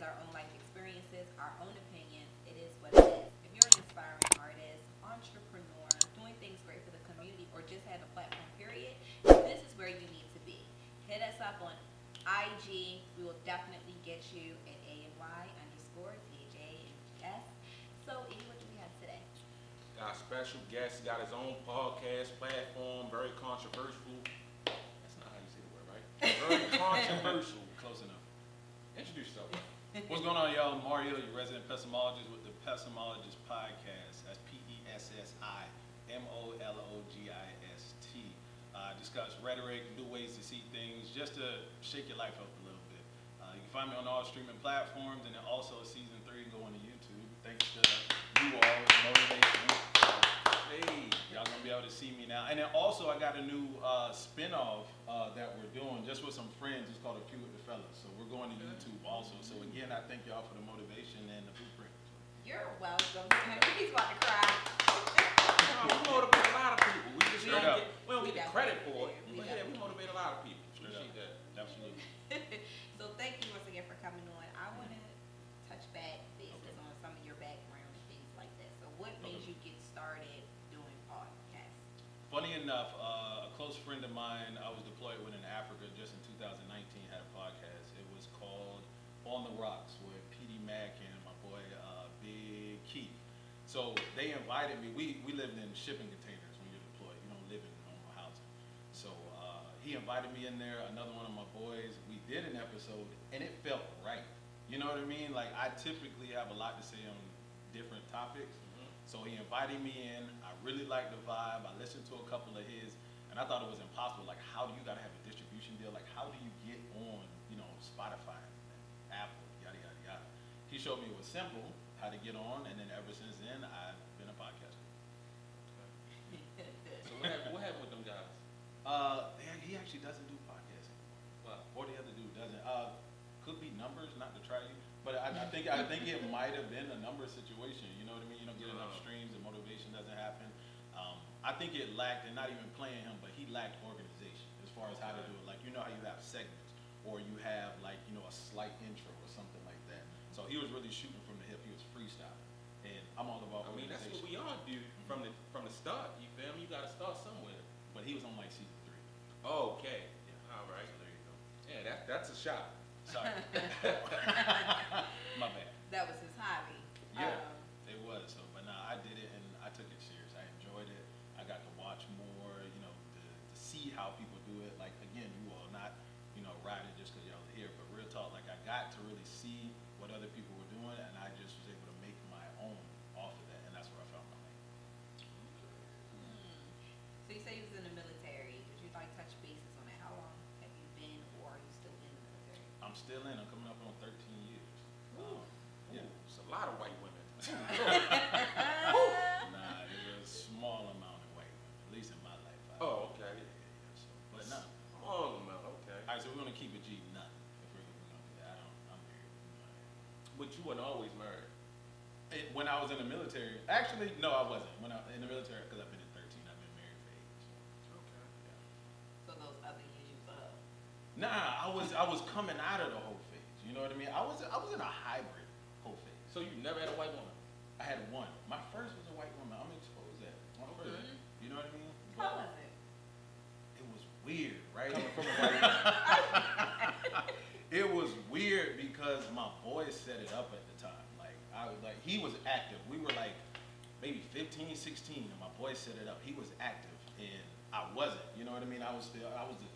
is our own life experiences, our own opinions. It is what it is. If you're an aspiring artist, entrepreneur, doing things great for the community, or just have a platform, period, this is where you need to be. Hit us up on IG. We will definitely get you at ANY_THANGS. So, E, what do we have today? Got a special guest. He got his own podcast platform. Very controversial. That's not how you say the word, right? Very controversial. Close enough. Introduce yourself. What's going on, y'all? Mario, your resident pessimologist with the Pessimologist podcast. That's PESSIMOLOGIST. Discuss rhetoric, new ways to see things, just to shake your life up a little bit. You can find me on all streaming platforms, and then also season 3 going to YouTube. Thanks to you all, it's motivation. Hey, y'all gonna be able to see me now. And then also I got a new spin-off that we're doing just with some friends. It's called A Few with the Fellas. So we're going to YouTube also. So again, I thank y'all for the motivation and the blueprint. You're welcome. He's about to cry. We motivate a lot of people. We just Straight don't up. we don't get the credit for it. We But yeah, we motivate a lot of people. Straight Appreciate that. Absolutely. So thank you once again for coming on. I want to touch back bases on some of your background and things like that. So what made you get started doing podcasts? Funny enough, a close friend of mine I was deployed with in Africa just in 2019 had a podcast. It was called On the Rocks with PD Mack and my boy Big Keith. So they invited me. We lived in shipping containers when you're deployed. You don't live in normal housing. So he invited me in there, another one of my boys. We did an episode, and it felt right. You know what I mean? Like, I typically have a lot to say on different topics. So he invited me in. I really liked the vibe. I listened to a couple of his, and I thought it was impossible. Like, how do you got to have a distribution deal? Like, how do you get on, Spotify, Apple, yada, yada, yada. He showed me it was simple, how to get on, and then ever since then, I've been a podcaster. So what happened with them guys? He actually doesn't do podcasting. Wow. Or the other dude doesn't. Could be numbers, not to try you, but I think it might have been a number situation. You know what I mean? You don't get enough streams, and motivation doesn't happen. I think it lacked, and not even playing him, but he lacked organization as far as how to do it. Like, you know how you have segments, or you have a slight intro or something like that. So he was really shooting from the hip. He was freestyle, and I'm all about I mean, that's organization. what we all do from the start. You feel me? You got to start somewhere. But he was on like season 3. Oh, okay. Yeah. All right. So there you go. Yeah, that's a shot. Sorry. My bad. That was his hobby. Yeah, it was. So, but nah, I did it and I took it serious. I enjoyed it. I got to watch more, to see how people do it. Like, again, you all not, riding just because y'all are here, but real talk, like, I got to really see what other people were doing, and I just was able to make my own off of that, and that's where I found my lane. So you say you was in the military. Could you touch bases on that? How long have you been, or are you still in the military? I'm still in. I'm coming up on 13 years. Yeah. It's a lot of white women. Nah, there's a small amount of white women, at least in my life. Oh, okay. Yeah. So, but nah. Small amount, okay. All right, so we're gonna keep it G, none. If we're gonna do that, I'm married. But you weren't always married. When I was in the military, actually, no, I wasn't. When I in the military, because I've been in 13, I've been married for 8. So, Okay. yeah. So those other years you fucked. Nah, I was coming out of the whole phase. You know what I mean? I was in a hybrid whole phase. So you never had a white woman? I had one. My first was a white woman. I'm gonna expose that. My Okay. first. You know what I mean? How was it? It was weird, right? Coming from a white woman. It was weird because my boy set it up at the time. He was active. We were like maybe 15, 16, and my boy set it up. He was active, and I wasn't. You know what I mean? I was the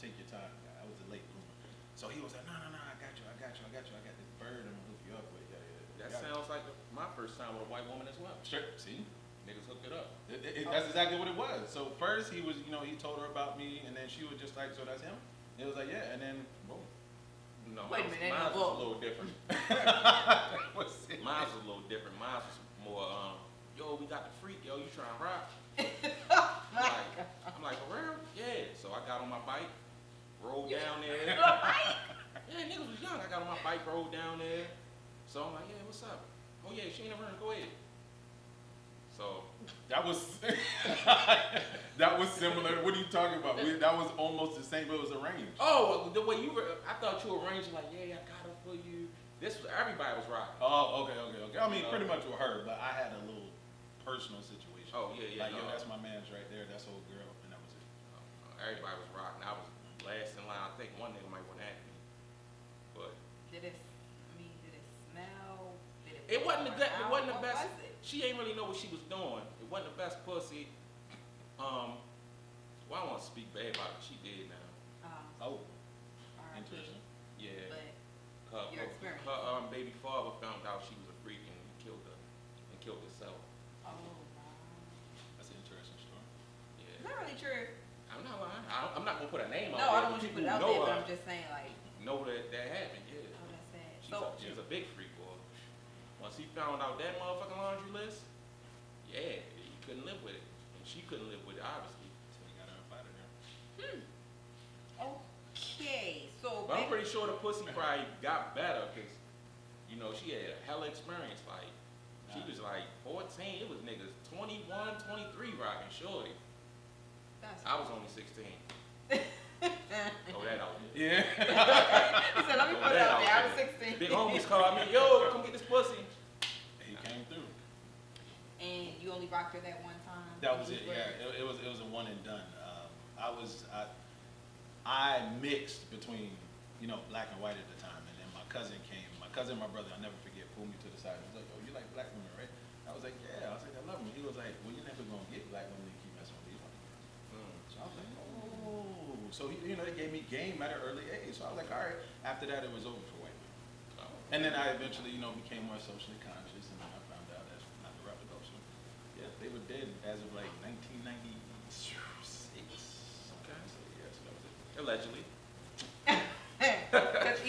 take your time guy. I was the late bloomer. So he was like, no, I got you. I got this bird I'm gonna hook you up with. That sounds like my first time with a white woman as well. Sure. See? Niggas hooked it up. That's exactly what it was. So first he was, he told her about me, and then she was just like, so that's him? It was like, yeah, and then boom. No, Wait a minute, mine was whoa. a little different. Mine was a little different. Mine was more, yo, we got the freak, yo, you trying to rock? I'm like, for real? Yeah. So I got on my bike, rolled down there. Yeah, niggas was young. I got on my bike, rolled down there. So I'm like, yeah, what's up? Oh yeah, she ain't never heard, go ahead. So That was similar. What are you talking about? That was almost the same, but it was arranged. oh, the way you were, I thought you arranged like, yeah, I got her for you. Everybody was rocking. Oh, okay. I mean, pretty much with her, but I had a little personal situation. Oh, yeah. Like, yo, that's my man's right there. That's old girl, and that was it. Everybody was rocking. I was last in line. I think one nigga might want to act me, but Did it smell? it wasn't the burn it wasn't the out? best. What was it? She ain't really know what she was doing. It wasn't the best pussy. Well, I don't want to speak bad about it. She did now. Oh, R.I.P. interesting. Yeah. But your experience. Her baby father found out she was a freak and killed her and killed herself. Oh, wow. That's an interesting story. It's Yeah. not really true. I'm not lying. I'm not gonna put a name out No, there. I don't want you to put it out People there, know but her. I'm just saying, like, Know that happened. Yeah. oh, that's sad. She's a big freak, boy. Once he found out that motherfucking laundry list, yeah, he couldn't live with it, and she couldn't live with it, obviously. So you got her up out of there. Okay, so But I'm pretty sure the pussy probably got better because, you know, she had a hella experience. Like, she was like 14. It was niggas 21, 23 rocking shorty. I was only 16. Throw that out there. Yeah. He said, let me put it out there. I was 16. Big homies called me, yo, come get this pussy. He came through. And you only rocked her that one time? That was it. Yeah, it was a one and done. I mixed between, you know, black and white at the time, and then my cousin came. My cousin, my brother, I'll never forget, pulled me to the side. He was like, "Oh, you like black women, right?" I was like, "Yeah." I was like, "I love them." He was like, "Well, you're never gonna get black women to keep messing with these white girls." So I was like, "Oh." So he, you know, they gave me game at an early age. So I was like, "All right." After that, it was over for white women. And then I eventually, you know, became more socially conscious, and then I found out that's not the route to go. So yeah, they were dead as of like 1996. Okay, so yeah, so that was it. Allegedly.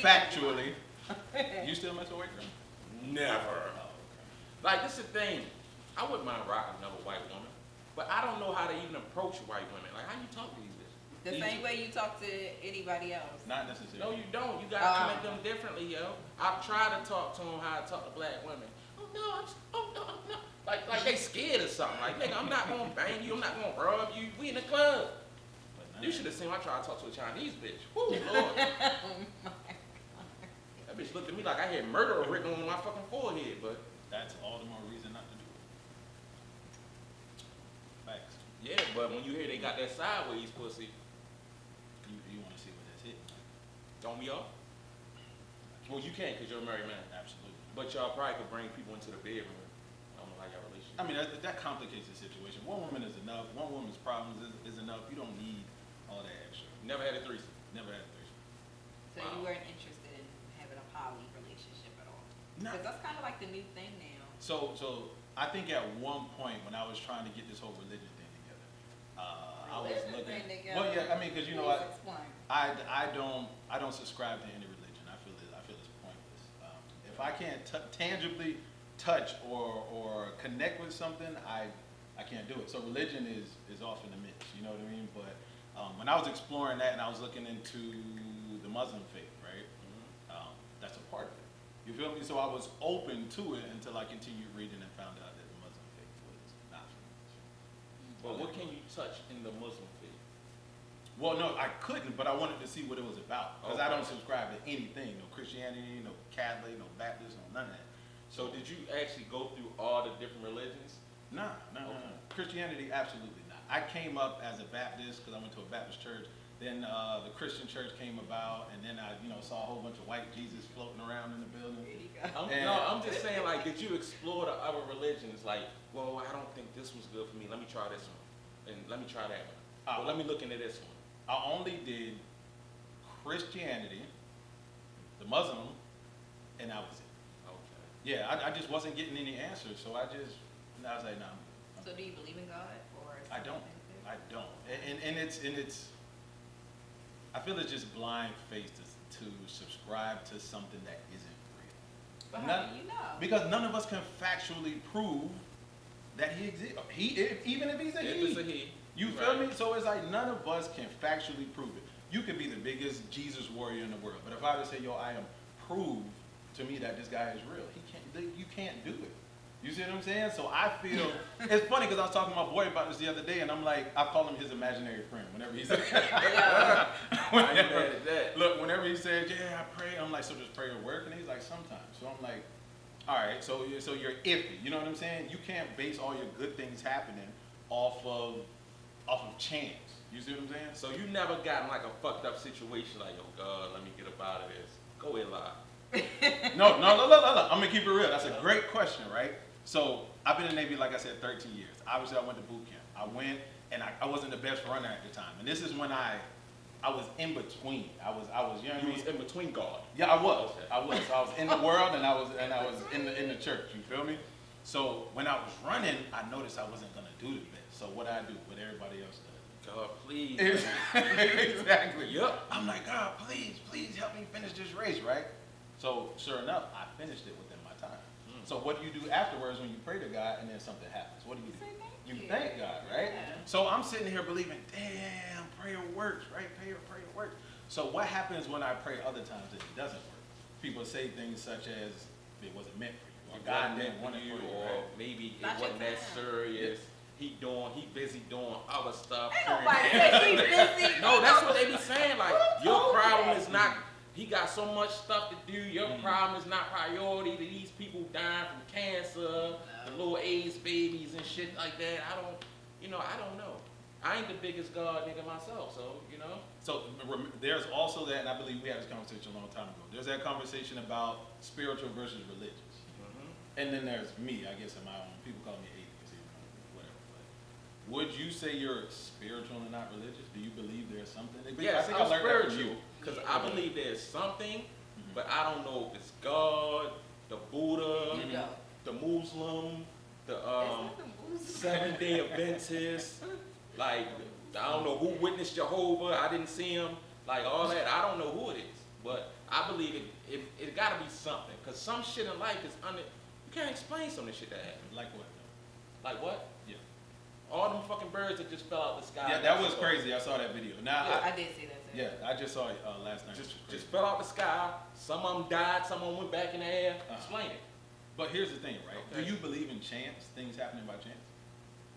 Factually. You still mess with white girls? Never. Oh, okay. Like, this is the thing. I wouldn't mind rocking another white woman, but I don't know how to even approach white women. Like, how you talk to these bitches? The same way you talk to anybody else. Not necessarily. No, you don't. You gotta come at them differently, yo. I've tried to talk to them how I talk to black women. Oh no, I'm not. Like they scared or something. Like, nigga, I'm not gonna bang you. I'm not gonna rub you. We in the club. You should have seen when I tried to talk to a Chinese bitch. Woo, Lord. That bitch looked at me like I had murderer written on my fucking forehead, but That's all the more reason not to do it. Facts. yeah, but when you hear they got that sideways pussy, You want to see what that's hitting. don't be off. Well, you can't because you're a married man. Absolutely. But y'all probably could bring people into the bedroom. I don't know how y'all relationship. I mean, that complicates the situation. One woman is enough. One woman's problems is enough. You don't need all that extra. Never had a threesome. Never had a threesome. So you weren't interested in having a poly relationship at all? No. Because that's kind of like the new thing now. So I think at one point when I was trying to get this whole religion thing together, I was Religion looking. thing together? Well, yeah, I mean, because you know, Please explain. I don't subscribe to any religion. I feel it's pointless. If I can't tangibly touch or connect with something, I can't do it. So religion is off in the mix. You know what I mean? But when I was exploring that and I was looking into the Muslim faith, right? That's a part of it. You feel me? So I was open to it until I continued reading and found out that the Muslim faith was not for me. But what can you touch in the Muslim faith? Well, no, I couldn't, but I wanted to see what it was about. Because I Okay. don't subscribe to anything. No Christianity, no Catholic, no Baptist, no none of that. So did you actually go through all the different religions? No. Christianity, absolutely not. I came up as a Baptist because I went to a Baptist church. Then the Christian church came about, and then I, saw a whole bunch of white Jesus floating around in the building. I'm just saying, like, did you explore the other religions? Like, well, I don't think this was good for me. Let me try this one, and let me try that one. Well, let me look into this one. I only did Christianity, the Muslim, and that was it. Okay. Yeah, I just wasn't getting any answers, so I was like, no. So do you believe in God? Or I don't. I don't. And it's I feel it's just blind faith to subscribe to something that isn't real. But how do you know? Because none of us can factually prove that he exists. Even if he's a If he. it's a he. You feel me? So it's like none of us can factually prove it. You could be the biggest Jesus warrior in the world, but if I just say, yo, I am proved to me that this guy is real, you can't do it. You see what I'm saying? So I feel, it's funny because I was talking to my boy about this the other day, and I'm like, I call him his imaginary friend whenever he says, whenever he says, yeah, I pray, I'm like, so does prayer work? And he's like, sometimes. So I'm like, all right, so you're iffy, you know what I'm saying? You can't base all your good things happening off of chance. You see what I'm saying? So you never got in like a fucked up situation like, oh God, let me get up out of this. Go ahead, lie. No. I'm gonna keep it real. That's a great question, right? So I've been in the Navy, like I said, 13 years. Obviously, I went to boot camp. I went, and I wasn't the best runner at the time. And this is when I was in between. I was, you know what I mean? Was in between God. Yeah, I was. I was in the world, and I was in the church. You feel me? So when I was running, I noticed I wasn't gonna do the best. So what I do, what everybody else does. God, please. Exactly. Yep. I'm like, God, please help me finish this race, right? So sure enough, I finished it within my time. So what do you do afterwards when you pray to God and then something happens? What do? You thank God, right? Yeah. So I'm sitting here believing, damn, prayer works, right? Prayer works. So what happens when I pray other times that it doesn't work? People say things such as it wasn't meant for you, or God didn't want it for you, or right? maybe Not it wasn't your that time. serious. He busy doing other stuff. Ain't nobody say he busy. No, that's what they be saying. Like, Who your told problem that? is not, he got so much stuff to do. Your problem is not priority to these people dying from cancer, the little AIDS babies and shit like that. I don't know. I ain't the biggest God nigga myself, so, you know. So there's also that, and I believe we had this conversation a long time ago. There's that conversation about spiritual versus religious. And then there's me, I guess, in my own. People call me atheist, even though whatever. But would you say you're spiritual and not religious? Do you believe there's something? Yes, I I'm learned that from spiritual, you. because I believe there's something, but I don't know if it's God, the Buddha, You go. the Muslim, the It's not the booze. Seventh-day Adventist, like, I don't know who witnessed Jehovah, I didn't see him, like all that, I don't know who it is, but I believe it gotta be something, because some shit in life is you can't explain some of the shit that happened. Like what? Like what? Yeah. All them fucking birds that just fell out the sky. Yeah, that was crazy. I saw that video. Now, I did see that too. yeah, I just saw it last night. Just fell out the sky. Some of them died. Some of them went back in the air. Explain it. But here's the thing, right? Okay. Do you believe in chance? Things happening by chance?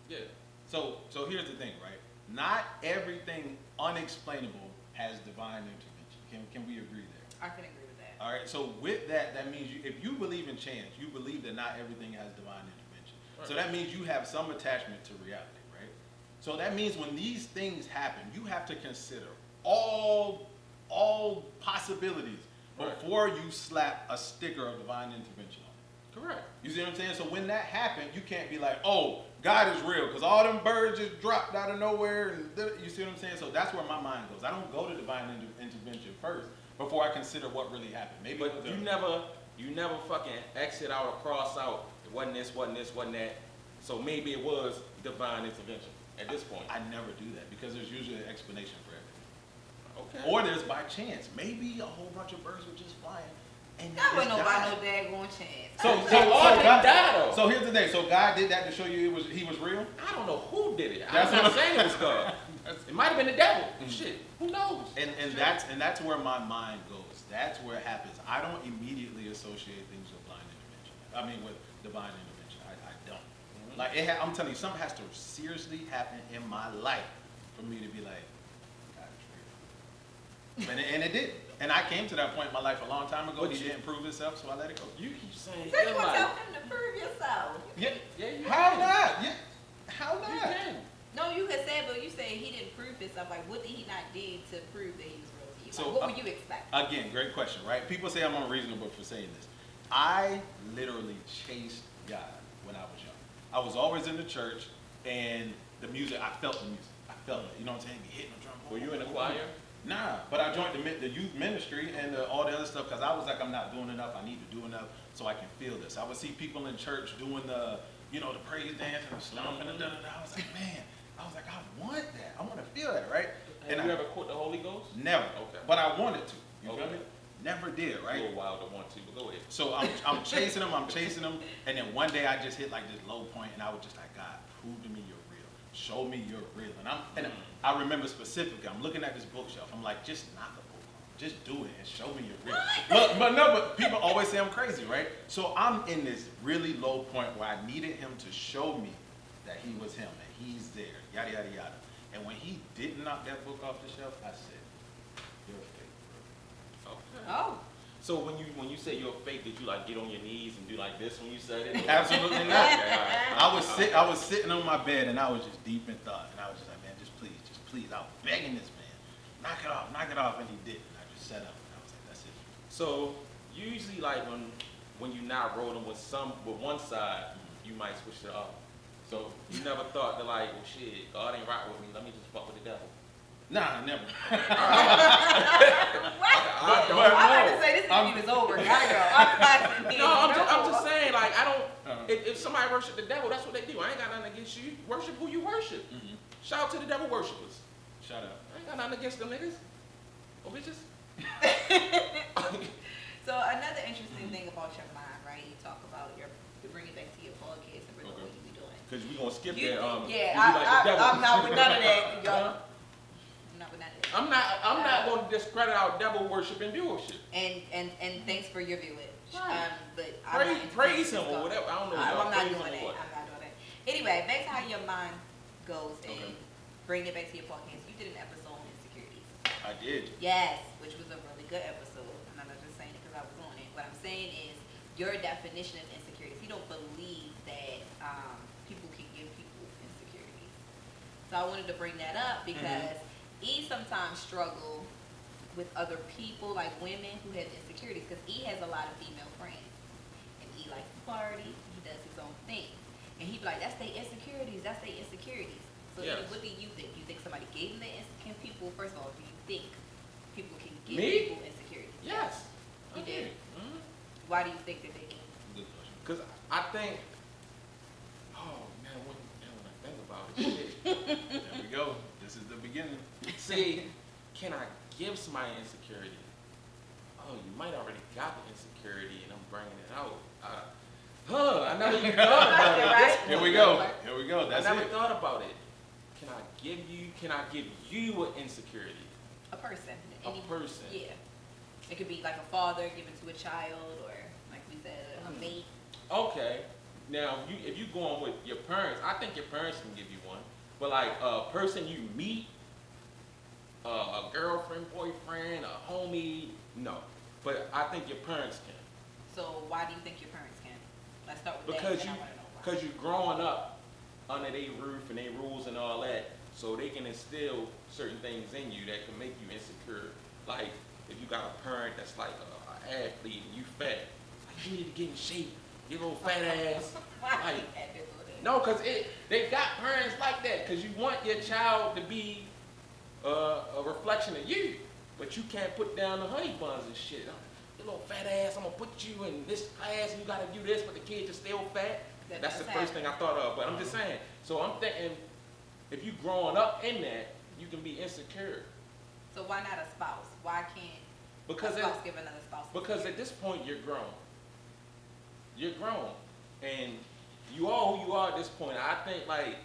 Yeah. So here's the thing, right? Not everything unexplainable has divine intervention. Can we agree there? I can agree with that. All right. So with that means if you believe in chance, you believe that not everything has divine intervention. Right. So that means you have some attachment to reality, right? So that means when these things happen, you have to consider all possibilities before you slap a sticker of divine intervention on it. Correct. You see what I'm saying? So when that happened, you can't be like, oh, God is real, because all them birds just dropped out of nowhere. And you see what I'm saying? So that's where my mind goes. I don't go to divine intervention first before I consider what really happened. Maybe But you never fucking exit out or cross out. It wasn't this, wasn't this, wasn't that. So maybe it was divine intervention at this point. I never do that because there's usually an explanation for everything. Okay. Or there's by chance. Maybe a whole bunch of birds were just flying. And That they wasn't just nobody died. no daggone chance. So all didn't God, die, though. so here's the thing. So God did that to show you he was real? I don't know who did it. That's I'm what not saying it was God. It might have been the devil. Shit. Who knows? And that's where my mind goes. That's where it happens. I don't immediately associate things with blind intervention. I mean with divine intervention. I don't. Like I'm telling you, something has to seriously happen in my life for me to be like, God is real. And it did. And I came to that point in my life a long time ago. But He didn't prove himself, so I let it go. You keep saying So you your want to tell life. him to prove yourself. Yeah. Yeah, you How can. not? Yeah. How You not? can. No, you could say, but you say he didn't prove himself. Like, what did he not do to prove that he was real to you? So, Like, what were you expecting? Again, great question, right? People say I'm unreasonable for saying this. I literally chased God when I was young. I was always in the church, and the music, I felt the music. I felt it. You know what I'm saying? Be hitting the drum. Were you in the choir? Nah, but I joined the youth ministry and all the other stuff because I was like, I'm not doing enough. I need to do enough so I can feel this. I would see people in church doing the praise dance and the stomp and the da-da-da. I was like, man, I want that. I want to feel that, right? Have you ever quote the Holy Ghost? Never. Okay. But I wanted to. You feel Okay. me? Never did, A right? little wild to want to, but go ahead. So I'm chasing them, and then one day I just hit like this low point, and I was just like, God, prove to me you're real. Show me you're real. And I remember specifically, I'm looking at this bookshelf. I'm like, just knock a book just do it and show me your real. But people always say I'm crazy, right? So I'm in this really low point where I needed him to show me that he was him and he's there, yada, yada, yada. And when he didn't knock that book off the shelf, I said, you're fake, bro. Okay. Oh. So when you say you're fake, did you like get on your knees and do like this when you said it? Absolutely not. Okay, all right. I was sitting on my bed and I was just deep in thought. And I was just like, man, just please. I was begging this man, knock it off. And he didn't. I just sat up and I was like, that's it. So usually like when you're not rolling with one side, you might switch it up. So you never thought that like, well shit, God ain't right with me, let me just fuck with the devil. Nah, never. I was about to say this interview is over. Gotta go. I'm just saying, like, I don't. If somebody worship the devil, that's what they do. I ain't got nothing against you. Worship who you worship. Mm-hmm. Shout out to the devil worshipers. Shout out. I ain't got nothing against them niggas. Oh, bitches. So another interesting thing about your mind, right? You talk about you bring it back to your podcast and really what you be doing. Because we gonna skip You- that. yeah, you like the devil. I'm not with none of that, y'all. I'm not with none of that. I'm not going to discredit our devil worshiping viewership. And thanks for your viewage. Right. But I'm not Praise him into or whatever. I don't know. I'm not praise doing him or that. what. I'm not doing that. Anyway, back to how your mind goes and Okay. bring it back to your podcast. You did an episode on insecurities. I did. Yes, which was a really good episode. And I'm not just saying it because I was on it. What I'm saying is your definition of insecurities. You don't believe that people can give people insecurities. So I wanted to bring that up because E sometimes struggle with other people, like women who have insecurities, because E has a lot of female friends. And E likes to party, he does his own thing. And he be like, that's their insecurities, that's their insecurities. So Yes. what do you think? Do you think somebody gave them can people, first of all, do you think people can give Me? people insecurities? Yes. You I do? Mm-hmm. Why do you think that they can? Good question. Because I think, oh man, when I think about it, shit. There we go. This is the beginning. See, can I give somebody insecurity? Oh, you might already got the insecurity and I'm bringing it out. I never even thought about it. at this Here point. we go. That's I never it. thought about it. Can I give you an insecurity? A person. A person. Yeah. It could be like a father given to a child, or like we said, a mate. Okay. Now, if you going with your parents, I think your parents can give you one. But like a person you meet, a girlfriend, boyfriend, a homie, no. But I think your parents can. So why do you think your parents can? Let's start with Because that. you, and then I wanna know why. because you're growing up under their roof and their rules and all that, so they can instill certain things in you that can make you insecure. Like if you got a parent that's like an athlete and you fat, like you need to get in shape, your little fat ass. Why Like, you had to go there? no, because they got parents like that, because you want your child to be a reflection of you, but you can't put down the honey buns and shit. Your little fat ass, I'm gonna put you in this class and you gotta do this, but the kid just still fat. That's the first thing I thought of, but I'm just saying. So I'm thinking, if you growing up in that, you can be insecure. So why not a spouse? Why can't Because a spouse give another spouse? Because at this point you're grown. You're grown, and you are who you are at this point. I think like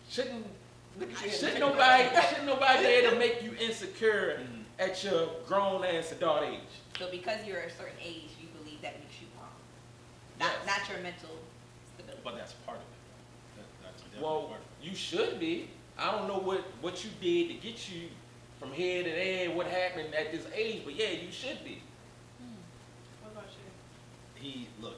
shouldn't nobody there to make you insecure at your grown ass adult age. So because you're a certain age, you believe that makes you wrong. Yes. Not your mental stability. But that's part of it. That's definitely Well, part of it. you should be. I don't know what you did to get you from here to there, what happened at this age, but yeah, you should be. What about you?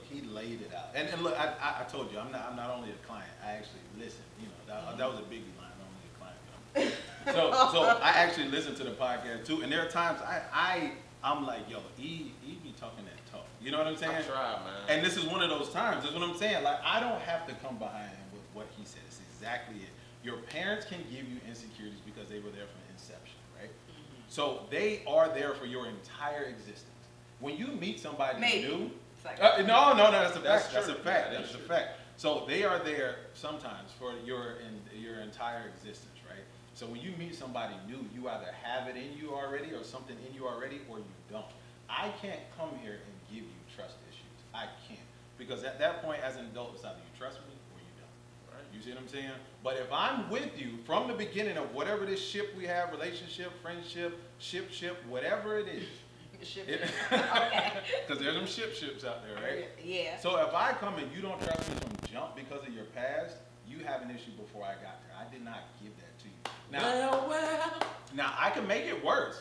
He laid it out. And look, I told you, I'm not only a client. I actually listen. You know, that was a biggie line. I'm only a client. You know? So I actually listen to the podcast too. And there are times I'm like, yo, he be talking that talk. You know what I'm saying? I try, man. And this is one of those times. That's what I'm saying. Like, I don't have to come behind him with what he said. It's exactly it. Your parents can give you insecurities because they were there from inception, right? Mm-hmm. So they are there for your entire existence. When you meet somebody new, It's like, no, that's a That's fact. That's a true. fact. Yeah, That's a that's fact. So they are there sometimes for your entire existence, right? So when you meet somebody new, you either have it in you already or something in you already, or you don't. I can't come here and give you trust issues. I can't, because at that point, as an adult, it's either you trust me or you don't. Right. You see what I'm saying? But if I'm with you from the beginning of whatever this ship we have, relationship, friendship, ship, whatever it is. Okay. Because there's some ships out there, right? Yeah. So if I come and you don't trust me from jump because of your past, you have an issue before I got there. I did not give that to you. Now I can make it worse.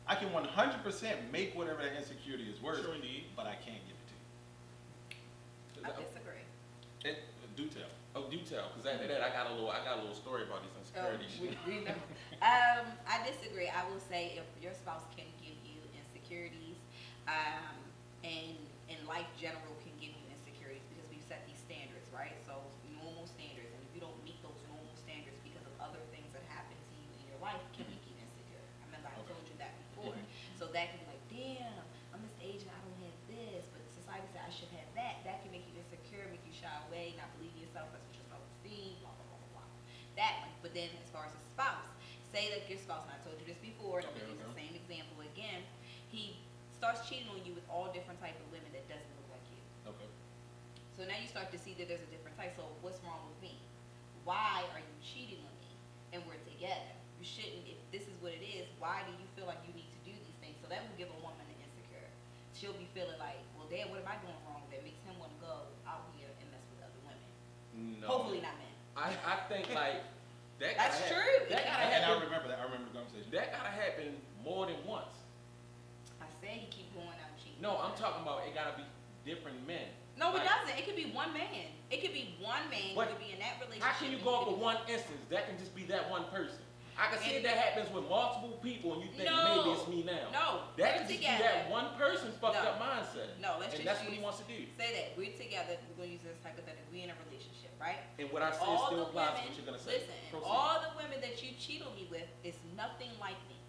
I can 100% make whatever that insecurity is worse. Sure indeed. But I can't give it to you. I disagree. Do tell. Oh, do tell, because after that I got a little story about these insecurities. We know. I disagree. I will say if your spouse can give you insecurities, and life general can give you insecurities because we've set these standards, right? So normal standards, and if you don't meet those normal standards because of other things that happen to you in your life, can make you insecure. I remember I told you that before. So that can be like, damn, I'm this age and I don't have this, but society said I should have that. That can make you insecure, make you shy away, not believe in yourself, that's what your self-esteem, blah, blah, blah, blah, blah. That one. But then as far as a spouse, say that your spouse, and I told you this before, and I'm going to use the same example again, he starts cheating on you with all different type of women that doesn't look like you. Okay. So now you start to see that there's a different type. So what's wrong with me? Why are you cheating on me? And we're together. You shouldn't, if this is what it is, why do you feel like you need to do these things? So that will give a woman an insecure. She'll be feeling like, well, damn, what am I doing wrong that makes him want to go out here and mess with other women? No. Hopefully not men. I think like that. That's gotta true. That gotta And I happen. remember that. I remember the conversation. That gotta happen more than once. I said he keep going out cheating. No, I'm talking about it gotta be different men. No, it Like, doesn't. It could be one man. It could be one man. You But could be in that relationship. how can you and go could off of be- one instance? That can just be that one person. I can see And- if that happens with multiple people and you think No. maybe it's me now. No, That we're can just together. be that one person's fucked No. up mindset. No, let's and just that's what use- he wants to do. Say that we're together. We're gonna use this hypothetical. We in a relationship, right? And what I say All still the applies to women, what you're gonna say. listen, Proceed. all the women that you cheat on me with is nothing like me,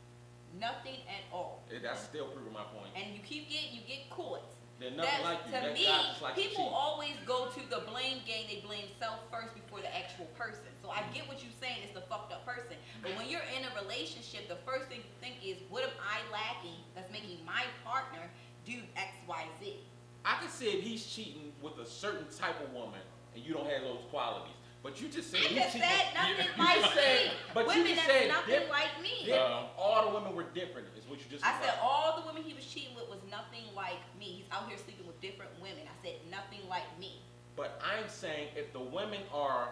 nothing at all. That's still proving my point. And you get caught. They're nothing like you. To That me, guy just likes to people cheat. always go to the blame game. They blame self first before the actual person. So I get what you're saying. It's the fucked up person. But when you're in a relationship, the first thing you think is, what am I lacking that's making my partner do X, Y, Z? I can see if he's cheating with a certain type of woman and you don't have those qualities. But you just said I he's just cheating. said nothing you like said- me. But you Women just that's said nothing different. like me. All the women were different, is what you just I said said. all the women he was cheating with was nothing like me. He's out here sleeping with different women. I said nothing like me. But I'm saying if the women are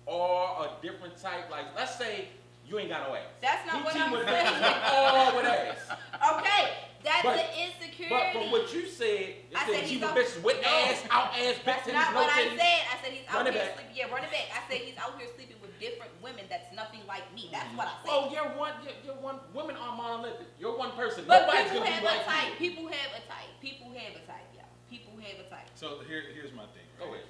all a different type, like let's say you ain't got no ass. That's not He what cheating I'm with saying. bitches with all with ass. Okay, that's But- an insecurity. But from what you said, it I said said he he's with out- bitches with No. ass, out ass, That's bitches, not no what I titties. said. I said he's out Run it here back. sleeping. Yeah, run it back. I said he's out here sleeping with different women that's nothing like me. That's what I said. Oh, you're one. Women are monolithic. You're one person. But Nobody's people gonna have be like a type. you. People have a type. People have a type, y'all. People have a type. So here's my thing. Go Right? ahead.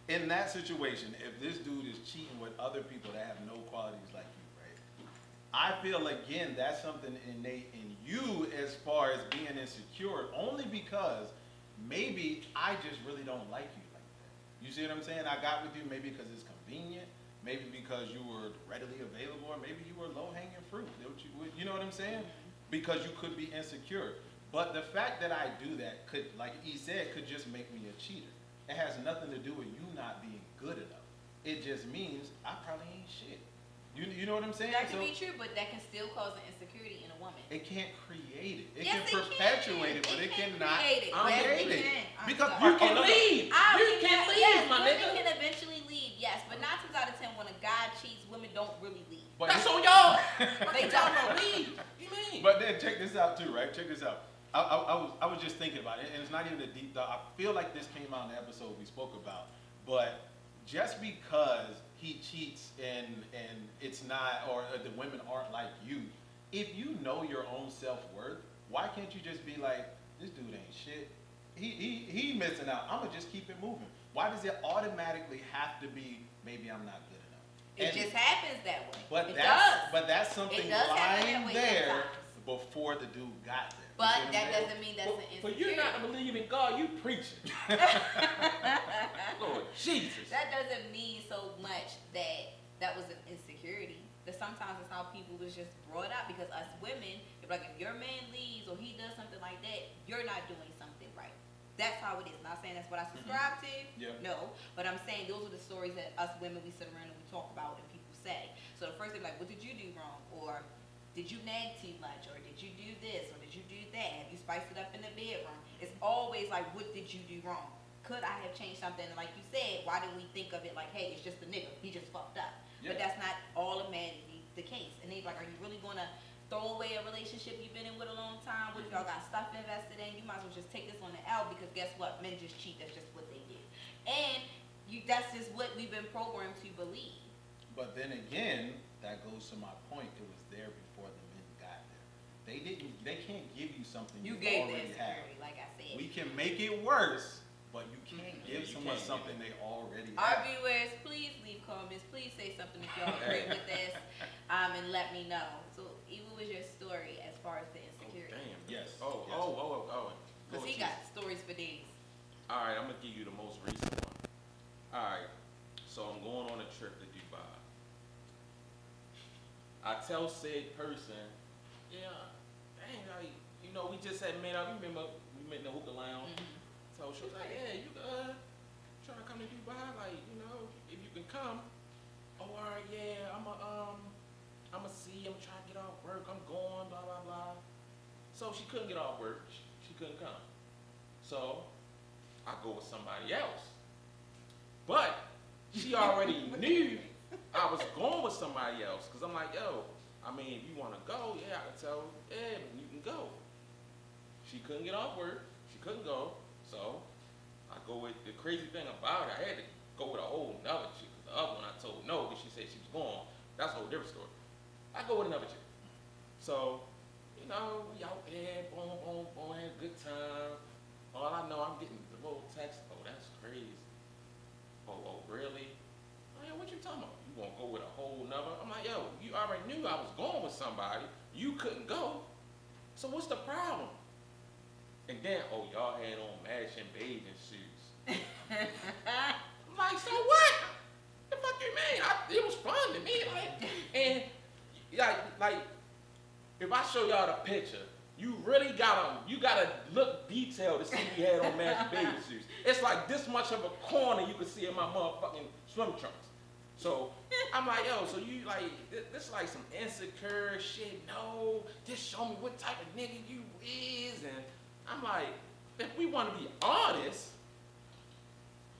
In that situation, if this dude is cheating with other people that have no qualities like you, right? I feel again that's something innate in you as far as being insecure, only because maybe I just really don't like you like that. You see what I'm saying? I got with you maybe because it's convenient, maybe because you were readily available, or maybe you were low-hanging fruit. You know what I'm saying? Because you could be insecure. But the fact that I do that could, like E said, could just make me a cheater. It has nothing to do with you not being good enough. It just means I probably ain't shit. You know what I'm saying? That can So be true, but that can still cause an insecurity in a woman. it can't create it. It Yes, can it perpetuate it, can. but It it can cannot create it. Yes, create it it. can. I'm Because sorry. You you can can leave. I'll You give can that- leave, yes, my women nigga. can eventually leave, yes, but 9 times out of 10, when a guy cheats, women don't really leave. But That's on y'all. They They don't. talking about leave. What you mean? But then check this out too, right? Check this out. I was just thinking about it, and it's not even a deep thought. I feel like this came out in the episode we spoke about. But just because he cheats and it's not, or the women aren't like you, if you know your own self-worth, why can't you just be like, this dude ain't shit. He missing out. I'm gonna just keep it moving. Why does it automatically have to be maybe I'm not good enough? It just happens that way. But it that's does. but that's something It does happen that lying way there sometimes. before the dude got there. You But see what I'm that saying? doesn't mean that's an For insecurity. you not to believe in God, you preaching. Lord Jesus. That doesn't mean so much that was an insecurity. That sometimes it's how people was just brought up, because us women, if your man leaves or he does something like that, you're not doing something right. that's how it is. Not saying that's what I subscribe to. Yeah. No, but I'm saying those are the stories that us women we sit around and we talk about and people say. So the first thing, like, what did you do wrong, or did you nag too much, or did you do this, or did you do that? Have you spiced it up in the bedroom? It's always like, what did you do wrong? Could I have changed something? And like you said, why didn't we think of it like, hey, it's just a nigga, he just fucked up? Yeah. But that's not automatically the case. And they're like, are you really gonna throw away a relationship you've been in with a long time? What if y'all got stuff invested in? You might as well just take this on the L, because guess what? Men just cheat. That's just what they do. And that's just what we've been programmed to believe. But then again, that goes to my point. It was there before the men got there. They can't give you something You you gave already that have. security, like I said. We can make it worse, but you can't give You someone can't something give they already Our have. viewers, please leave comments. Please say something if y'all agree with this, and let me know. So, Eva, what was your story as far as the Oh, insecurity? damn. Yes. Oh. Because he got stories for days. All right, I'm gonna give you the most recent one. All right, so I'm going on a trip to Dubai. I tell said person, yeah, dang, like, you know, we just had met up. You remember we met in the hookah lounge? So she was like, yeah, you trying to come to Dubai? Like, you know, if you can come. Oh, all right, yeah, I'm a see. I'm trying to get off work. I'm going, blah blah blah. So she couldn't get off work. She couldn't come. So I go with somebody else. But she already knew I was going with somebody else, because I'm like, yo, I mean, if you want to go, yeah, I can tell, yeah, you can go. She couldn't get off work. She couldn't go. So I go with, the crazy thing about it, I had to go with a whole nother chick. The other one I told no, because she said she was going. That's a whole different story. I go with another chick. So, you know, we out there, boom, boom, boom, had a good time. All I know, I'm getting the little text, oh, that's crazy. Oh, really? Oh, yeah, what you talking about? You gonna go with a whole nother? I'm like, yo, you already knew I was going with somebody. You couldn't go. So what's the problem? And then, oh, y'all had on matching bathing suits. I'm like, so what? The fuck you mean? It was fun to me, like, and like, if I show y'all the picture, you really gotta look detailed to see we had on matching bathing suits. It's like this much of a corner you can see in my motherfucking swim trunks. So I'm like, yo, so you like this like some insecure shit? No, just show me what type of nigga you is. And I'm like, if we want to be honest,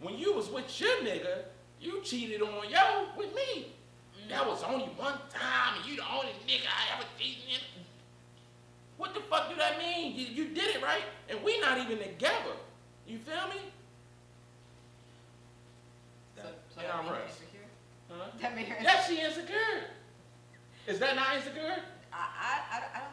when you was with your nigga, you cheated on with me. That was only one time, and you the only nigga I ever cheated in. What the fuck do that mean? You did it, right? And we not even together. You feel me? So Yeah, that I'm made her right. insecure? Huh? That made her Yeah, she insecure. Is that not insecure? I don't.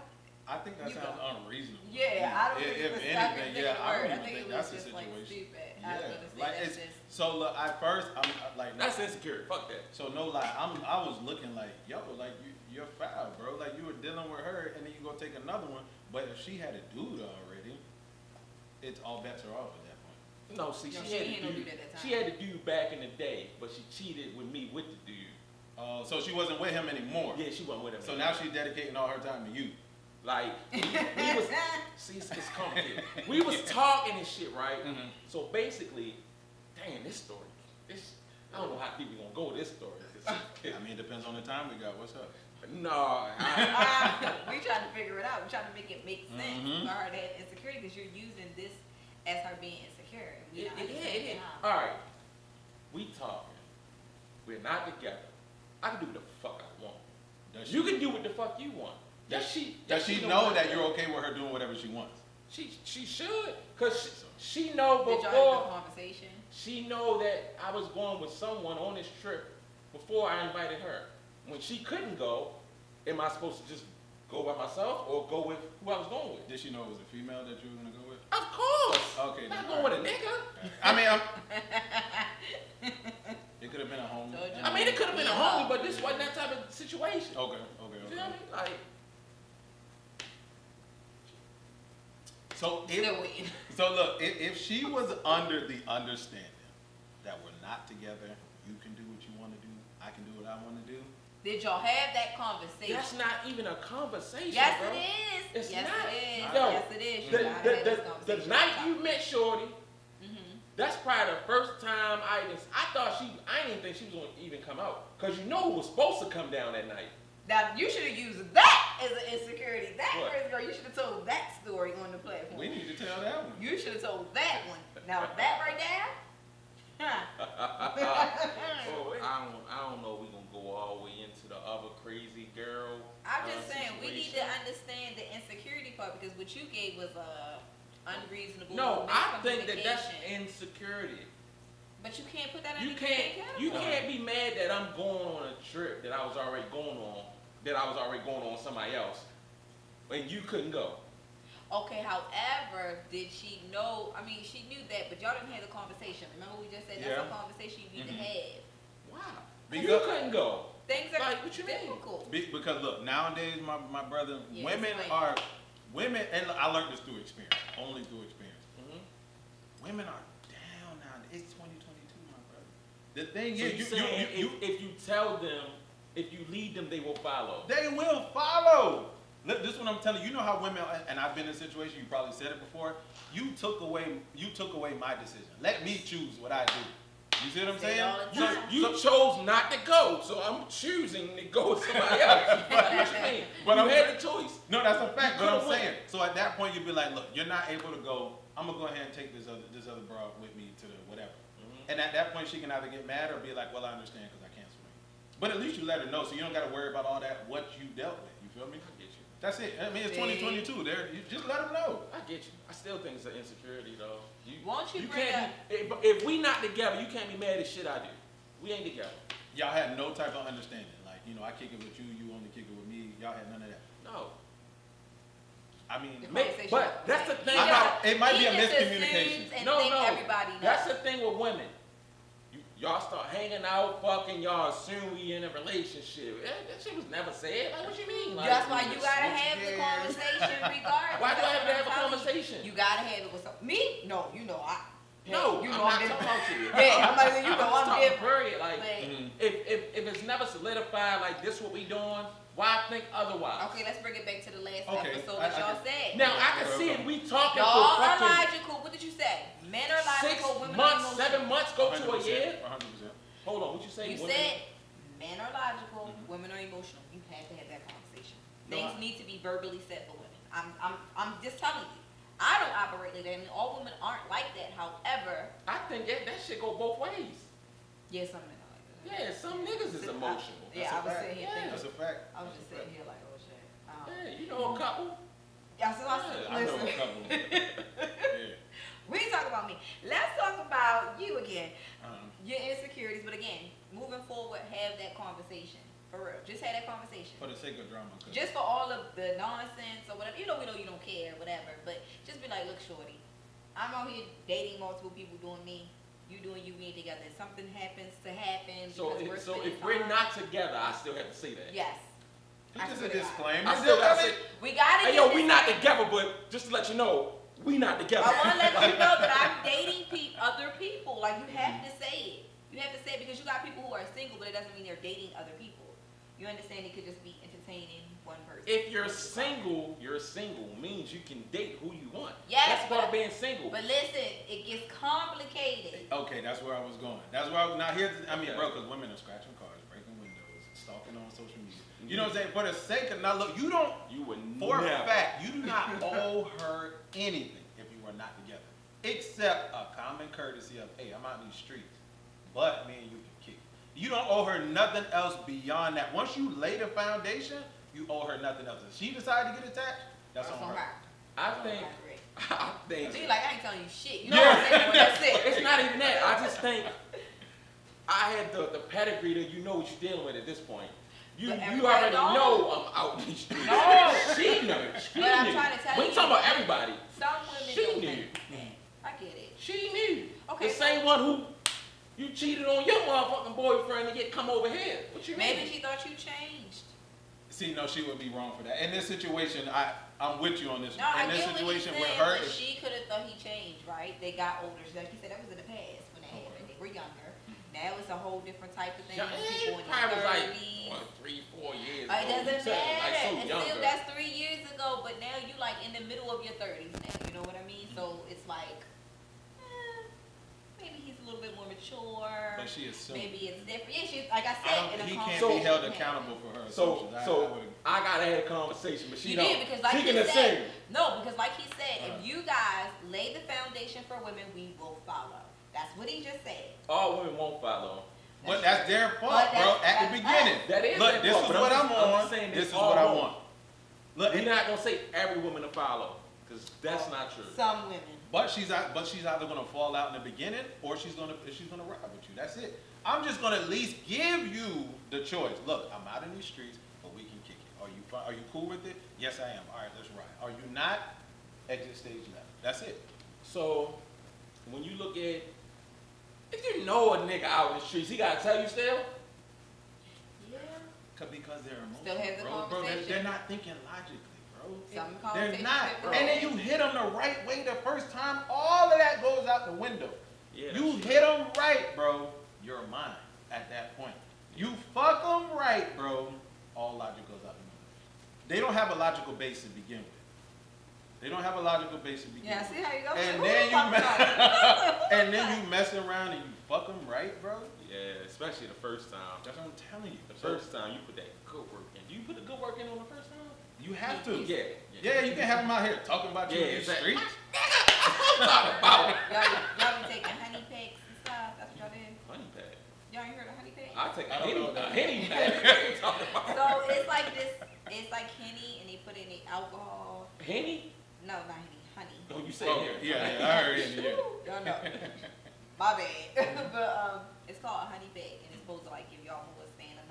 I think that You sounds go. unreasonable. Yeah, I don't think If it was anything, yeah, I don't I even think think it was that's a just like situation. stupid. I Yeah, was gonna say like that's it's just. so. Look, at first, I'm like, That's insecure. Fuck that. so no lie. I was looking like, yo, like you're foul, bro. Like you were dealing with her, and then you go take another one. But if she had a dude already, it's all bets are off at that point. No, see, No, she she had ain't to no do. dude at that time. She had to do back in the day, but she cheated with me with the dude. So she wasn't with him anymore. Yeah, she wasn't with him. So anymore. now she's dedicating all her time to you. Like, we was, see, it's complicated. We was talking and shit, right? Mhm. So basically, dang, this story, I don't know how deep we gonna go with this story. I mean, it depends on the time we got. What's up? No, We trying to figure it out. We trying to make it make sense Mhm. for her that insecurity, because you're using this as her being insecure. And we not it understanding is. how. All right, we talking. We're not together. I can do what the fuck I want. Does You can do what the fuck you want. Does she know that you're okay with her doing whatever she wants? She should, cause she know Did y'all have before. a conversation? She know that I was going with someone on this trip before I invited her. When she couldn't go, am I supposed to just go by myself or go with who I was going with? Did she know it was a female that you were gonna go with? Of course. Okay. Not then, going with a nigga. I mean, it could have been a home. Told you. I mean, it could have been a Yeah. homie, but this wasn't that type of situation. Okay. You feel me? Like, So Still waiting. So look, if she was under the understanding that we're not together, you can do what you want to do, I can do what I want to do, Did y'all have that conversation? That's not even a conversation, yes, bro. it is. It's yes, not. it is. Yo, Yes, it is. You gotta have this conversation. the night you met Shorty, Mm-hmm. that's probably the first time I didn't even think she was gonna even come out, cause you know who was supposed to come down that night. Now you should have used that as an insecurity. That What? crazy girl, you should have told that story on the platform. We need to tell that one. You should have told that one. Now that right there, I don't know if we gonna go all the way into the other crazy girl. I'm just saying we need to situation. understand the insecurity part because what you gave was unreasonable. No, I think that that's miscommunication. insecurity. But you can't put that in You the can't same you category. can't be mad that I'm going on a trip that I was already going on with somebody else, and you couldn't go. Okay, however, did she know? I mean, she knew that, but y'all didn't have the conversation. Remember, we just said that's Yeah. a conversation you need Mhm. to have. Why? Because- You couldn't go. Things are Like, what you mean? difficult. Because look, nowadays, my brother, Yeah, women explain. and I learned this through experience, only through experience. Mm-hmm. Women are down now. It's 2022, my brother. The thing So is, if you tell them, if you lead them, they will follow. they will follow. Look, this is what I'm telling you. You know how women, and I've been in a situation. You probably said it before. You took away my decision. Let me choose what I do. You see what I'm Say it saying? all the time. You chose not to go, so I'm choosing to go with somebody else. What you mean? But you I'm- had a choice. No, that's a fact. But I'm could've went. saying, so at that point you'd be like, look, you're not able to go. I'm gonna go ahead and take this other broad with me to the whatever. Mm-hmm. And at that point she can either get mad or be like, well, I understand because I can't swim. But at least you let her know, so you don't got to worry about all that what you dealt with. You feel me? I get you. That's it. I mean, it's See? 2022. There, you just let them know. I get you. I still think it's an insecurity though. Won't you bring can't be, if we not together, you can't be mad at shit I do. We ain't together. Y'all had no type of understanding. Like, you know, I kick it with you, you only kick it with me. Y'all had none of that. No. I mean, The But conversation. that's the thing He about it might be a he just miscommunication. assumes and no, think no. everybody knows. That's the thing with women. Y'all start hanging out, fucking. Y'all assume we in a relationship. That shit was never said. Like, what you mean? Like, That's why you gotta switch have the gears. conversation regardless. Why do I That's have to what have a I'm telling you. conversation? You gotta have it with some me. No, you know I. No, you I'm know not I'm talking about you. Yeah, I'm like, you know just I'm talking different. period. Like, But, Mhm. if it's never solidified, like this what we doing, why think otherwise? okay, let's bring it back to the last Okay, episode I- that I y'all can- said. Now I can see if we talking Y'all for are fucking logical. What did you say? Men are 6 logical. Women are months, emotional. 7 months, go to a 100%, year. 100%. Hold on, what you say? You Women- said men are logical, Mhm. women are emotional. You have to have that conversation. No, Things I- need to be verbally said for women. I'm just telling you. I don't operate like that. I mean, all women aren't like that. However, I think that shit go both ways. yeah, some men are like that. Yeah, some niggas is emotional. Yeah, That's I a was fact. sitting here Yeah. thinking. That's a fact. I was That's just a fact. sitting here like, oh shit. Yeah, you know a couple. Yeah, so I Yeah, said, I know listen. a couple. Yeah. We ain't talking about me. Let's talk about you again. Uh-huh. Your insecurities, but again, moving forward, have that conversation. For real. Just have that conversation. For the sake of drama. 'cause- Just for all of the nonsense or whatever. You know we know you don't care, whatever. But just be like, look, shorty, I'm out here dating multiple people doing me. You doing you, we ain't together. If something happens to happen So because we're if, so spending if we're time- not together, I still have to say that. Yes. It's just swear a to God. disclaimer. I still gotta say, We gotta hey get yo, this we not right. together, but just to let you know, we not together. I want to let you know that I'm dating other people. Like, you have to say it. You have to say it because you got people who are single, but it doesn't mean they're dating other people. You understand? It could just be entertaining one person. If you're single means you can date who you want. Yes, That's part but- of being single. But listen, it gets complicated. Okay, that's where I was going. That's where now here's I mean, Okay. bro, because women are scratching cars, breaking windows, stalking on social media. You know what I'm saying? For the sake of now, look, you don't. You would For never. a fact, you do not owe her anything if you are not together, except a common courtesy of, hey, I'm out in these streets, but me and you can kick. You don't owe her nothing else beyond that. Once you lay the foundation, you owe her nothing else. If she decided to get attached, that's on her. I think. I think. She like, I ain't telling you shit. You know Yeah. what I'm saying? Well, that's it. It's not even that. I just think I had the pedigree that you know what you're dealing with at this point. You But you everybody already don't. know I'm out in these streets. No. She knew. She But I'm knew. trying to tell We ain't you- talking about everybody. Some women She don't knew. think that. I get it. She knew. Okay, The so- same one who you cheated on your motherfucking boyfriend to get come over here. What you Maybe mean? she thought you changed. See, no, she would be wrong for that. In this situation, I'm with you on this. No, I in this get what he's situation saying, with her, but if- she could have thought he changed, right? They got older. Like you said, that was in the past when they happened. They were younger. Now it's a whole different type of thing. Yeah, People in probably was their like 30s. what, 3-4 years It ago. doesn't You said it like so matter. younger. Still, that's 3 years ago, but now you like in the middle of your 30s now. You know what I mean? So it's like, maybe he's a little bit more mature. But she assumed. Maybe it's different. Yeah, she's like I said. He can't So- be held accountable for her So assumptions. I gotta have a conversation, but she You don't. did because like she he can said, assume. no, because like he said, if you guys lay the foundation for women, we will follow. That's what he just said. All women won't follow. But that's their fault, But bro. that's- At the beginning. That is Look, their this fault, is but what I'm I'm just on. saying This it's is what I all want. Look, We're not gonna say every woman to follow, because that's not true. Some women. but she's either gonna fall out in the beginning or she's gonna ride with you. That's it. I'm just gonna at least give you the choice. Look, I'm out in these streets, but we can kick it. Are you cool with it? Yes, I am. All right, let's ride. Are you not? Exit stage left. That's it. So, when you look at, if you know a nigga out in the streets, he gotta tell you still? Yeah. Because they're emotional, Still have the bro. conversation. They're not thinking logically, bro. Some They're conversations not. fit And then bro. you hit them the right way the first time, all of that goes out the window. Yeah. You hit them right, bro, you're mine at that point. You fuck them right, bro, all logic goes out the window. They don't have a logical base to begin with. Yeah, see how you go? And Ooh, then fuck no. and then you mess around and you fuck them right, bro. Yeah, especially the first time. That's what I'm telling you. The first time you put that good work in. Do you put the good work in on the first time? You have to. Yeah. Yeah, you can have them out here talking about you in the exactly. streets. Talking about Y'all be taking honey packs and stuff. That's what y'all did. honey pack. Y'all ain't heard of honey pack? I take I don't know that. Henny pack. What you talking about? So it's like this. It's like Henny, and they put in the alcohol. Henny? No, not Henny. Honey. Oh, you said Oh, here. yeah, I heard it. Yeah. Y'all know. My bad. But it's called a honey pack, and it's supposed to like give y'all more stamina.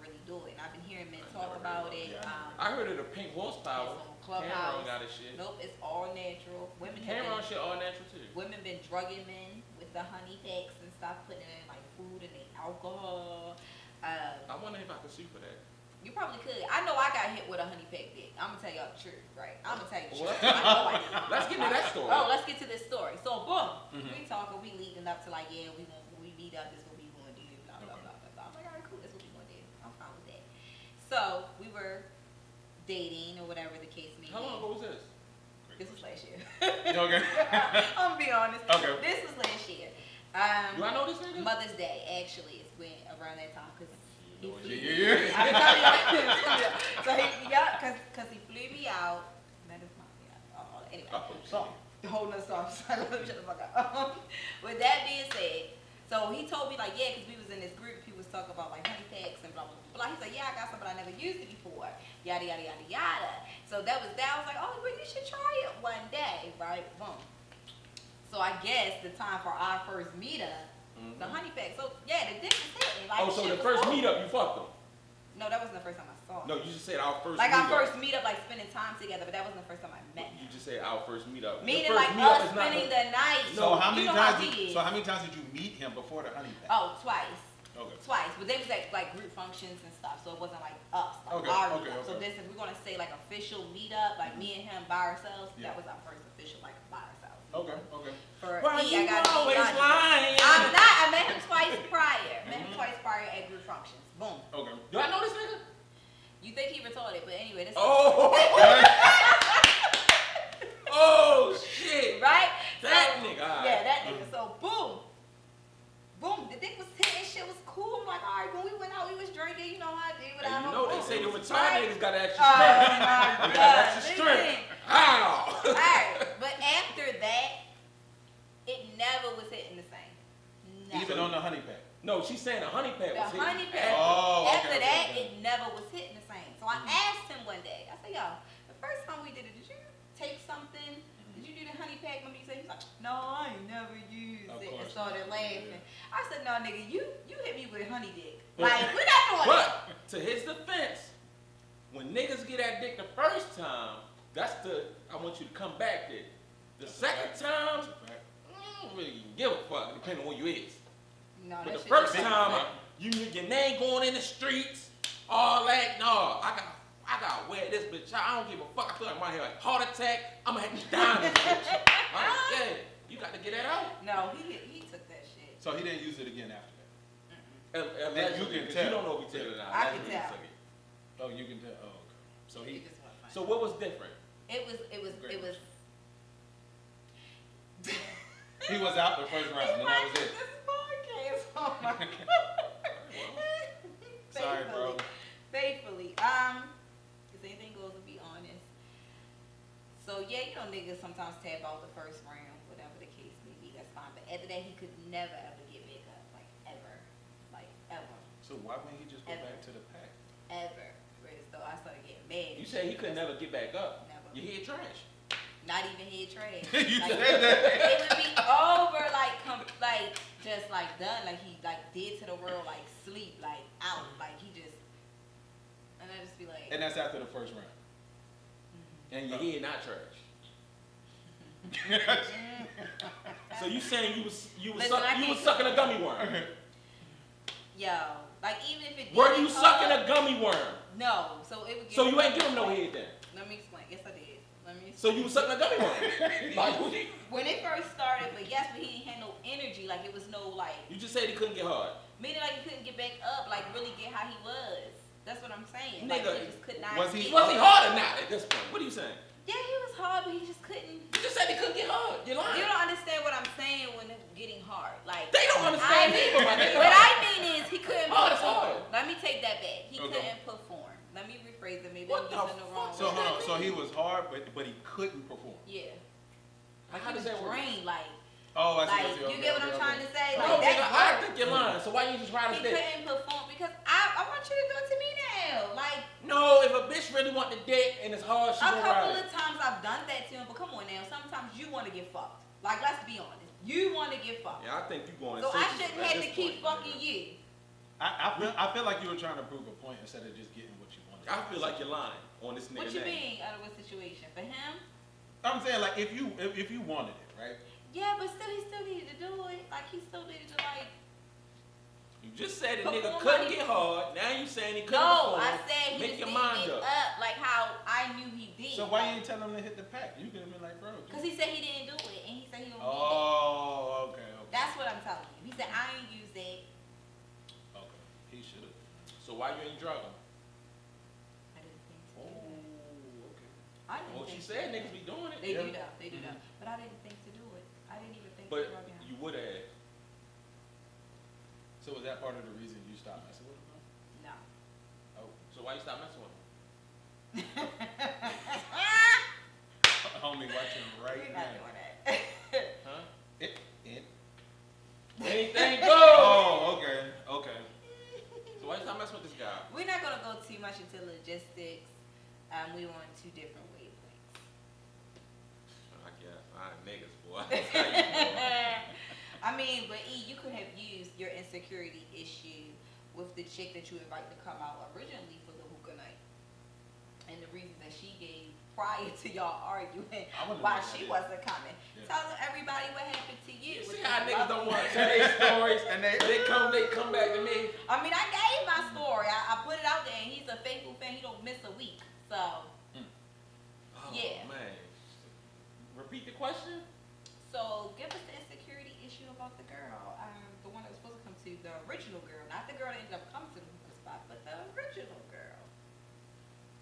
Really do it. And I've been hearing men I've talk never about heard it. of it. I heard of the pink horsepower. It's on Clubhouse. Cameron got his shit. Nope, it's all natural. Women have Cameron been, shit all natural too. women been drugging men with the honey packs and stuff, putting in like food and the alcohol. I wonder if I could sue for that. You probably could. I know I got hit with a honey pack dick. I'm gonna tell y'all the truth, right? I'm gonna tell you the What? truth. I know I did. Let's get into that story. Oh, let's get to this story. So boom, Mhm. we talking, we leading up to like, yeah, we meet up, this is what we gonna do, blah blah Okay. blah blah blah. I'm like, alright, cool, that's what we gonna do. I'm fine with that. So we were dating or whatever the case may be. How long ago was this? This was last year. Okay. I'm gonna be honest. Okay. This was last year. Do I know this nigga? Mother's Day actually is when around that time because he know flew it. me. Yeah. I'm telling you. So because he flew me out. That is my anyway. Oh, sorry. Whole nother story. Sorry, let me shut the fuck up. With that being said, so he told me like, yeah, because we was in this group, he was talking about like honey packs and blah blah blah. He's like, yeah, I got some, but I never used it before. Yada yada yada yada. So that was that. I was like, oh, well, you should try it one day, right? Boom. So I guess the time for our first meetup, the honey pack. So yeah, the dick was hitting. Like, Oh, so shit the was first cool. meetup you fucked him? No, that wasn't the first time I saw him. No, you just said our first Like meetup. our first meetup, like spending time together, but that wasn't the first time I met You him. just said our first meetup. The Meaning first like meetup us is not spending the- the night. So how many You know times? how he is. So how many times did you meet him before the honey pack? Oh, twice. Okay. Twice, but they was like group functions and stuff, so it wasn't like us, like Okay, our okay, meetup. So okay. this is we're gonna say like official meetup, like me and him by ourselves. Yeah. That was our first official like by ourselves. Okay. Okay. For Why E, you I got always lying? I'm not. I met him twice prior. Met him twice prior at group functions. Boom. Okay. Do I know this nigga? You think he retarded, but anyway, this Oh! Oh shit! right? That So, nigga, alright. Yeah, that nigga. So boom. Boom. The dick was hitting, shit was cool. I'm like, all right, when we went out, we was drinking, you know how I did And without you no know they booze. say the retarded Right? niggas got extra Oh strength. my They got God. extra strength. Listen. Ow! Alright, but after that, it never was hitting the same. Never. Even on the honey pack. No, she's saying a honey pack The was hitting. honey pack. Oh, okay, After okay, that, okay. it never was hitting the same. So I asked him one day. I said, yo, the first time we did it, did you take something? Did you do the honey pack? Remember you said, he's like, no, I ain't never used Of it. And course started not. laughing. Yeah. I said, no, nigga, you hit me with honey dick. But- Like, we're not doing it. But to his defense, when niggas get that dick the first time, that's the I want you to come back there. The second time, I don't really give a fuck, depending on who you is. No, But that the shit first was- time, your name going in the streets, all that, no, I gotta wear this bitch. I don't give a fuck. I feel like my hair like heart attack. I'm gonna have to die in this bitch. Like, yeah, you got to get that out. No, he took that shit. So he didn't use it again after that. Allegedly, you can 'cause tell. You don't know if he did it or not. I That's can what he tell. took it. Oh, you can tell. Oh, okay. So he. It just wasn't funny. So what was different? It was. He was out the first round, and that was it. This podcast. Oh my God. Sorry, bro. Faithfully. Cause anything goes, to be honest. So yeah, you know niggas sometimes tap out the first round, whatever the case may be. That's fine. But after that, he could never ever get back up, like ever, So why wouldn't he just go Ever. back to the pack? ever. Whereas though I started getting mad. You said he could never get back up. Never. You hear trash. Not even head trash. You Like, said that. it would be over, like just like done, like he like dead to the world, like sleep, like out, like he just, and I just be like, And that's after the first round. And your head not trash. So you saying you was Listen, I you was can't- sucking a gummy worm? yo, like even if it Were didn't you come sucking up- a gummy worm? No, so it would. So you ain't give him no head then? Let me explain. Yes, I did. Let me. So you was sucking a gummy worm? Like When it first started, but yes, but he didn't have no energy. Like it was no like. you just said he couldn't get hard. Meaning like he couldn't get back up, like really get how he was. That's what I'm saying. Like Nigga, he just could not. was he- get- Was he hard or not at this point? What are you saying? Yeah, he was hard, but he just couldn't. You just said he couldn't get hard. You're lying. You don't understand what I'm saying when it's getting hard. Like They don't understand I- either, my nigga. What I mean is he couldn't Hard is perform. hard. Let me take that back. He Okay. couldn't perform. Let me rephrase it. Maybe What I'm the using the wrong fuck? So word. hold on. So he was hard, but he couldn't perform. Yeah. Like How he does was that work? drained. Like Oh, I see. you get what I'm trying to say? No, Like nigga, that I worked. think you're lying. So why you just ride He his dick? couldn't perform because I want you to do it to me now. Like No, if a bitch really want the dick and it's hard, she a gonna couple ride of it. times I've done that to him, but come on now. Sometimes you want to get fucked. Like let's be honest. You want to get fucked. Yeah, I think you going. So I senseless shouldn't at have this to keep point, fucking nigga. you. I feel like you were trying to prove a point instead of just getting what you wanted. I feel like you're lying on this nigga What you name. mean out of what situation? For him? I'm saying like if you wanted it, right? Yeah, but still he still needed to do it. Like he still needed to like You just said the Perform nigga couldn't like- get hard. Now you saying he couldn't no, perform. I said he Make just your didn't mind get up. up like how I knew he did. So why you ain't tell him to hit the pack? You could have been like, bro. Because he said he didn't do it, and he said he don't need it. Oh, okay. That's what I'm telling you. He said I ain't use that. Okay. He should have. So why you ain't drug him? I didn't think to Oh, do that. okay. I didn't Well, think she to said do niggas that. be doing it. They Yeah. do that. They do that. But I didn't think to do it. I didn't even think But to drug him. you would have. So was that part of the reason you stopped messing with him? No. Oh, So why you stop messing with him? homie, watching right We're now. not doing that. Huh? It. Anything goes. Oh, okay, okay. So why you stop messing with this guy? We're not gonna go too much into logistics. We on two different wavelengths. I guess I ain't niggas, boy. I tell you, boy. I mean, but E, you could have used your insecurity issue with the chick that you invited to come out originally for the hookah night, and the reason that she gave prior to y'all arguing I wouldn't why have she done that. wasn't coming. Yeah. Tell everybody what happened to you. You with see your how niggas don't brother. want to tell their stories, And they come back to me. I mean, I gave my story. I put it out there, and he's a faithful fan. He don't miss a week. So, Oh, Yeah. man. Repeat the question. so give us the insecurity issue about the girl, the one that was supposed to come to the original girl, not the girl that ended up coming to the hookah spot, but the original girl.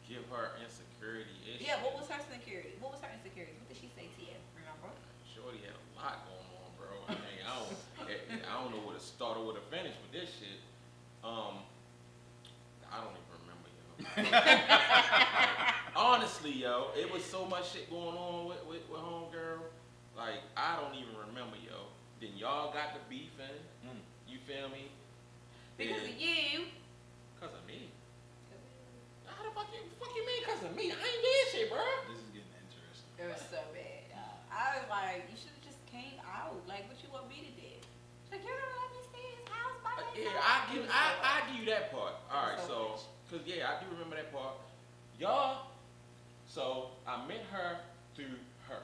Give her insecurity issue. Yeah, what was her insecurity? What was her insecurity? What did she say to you? Remember? Shorty had a lot going on, bro. I mean, I don't know where to start or where to finish with this shit. I don't even remember, yo. Honestly, yo, it was so much shit going on with homegirl. Like, I don't even remember, yo. Then y'all got the beefing. You feel me? Because Then- of you. Cause of me. How the fuck you mean cause of me? I ain't did shit, bro. This is getting interesting. It was so bad. I was like, you should have just came out. Like, what you want me to do? She's like, you're gonna let me stay in his house by myself. Yeah, I give you that part. All right, so, cause yeah, I do remember that part. Y'all, so I met her through her.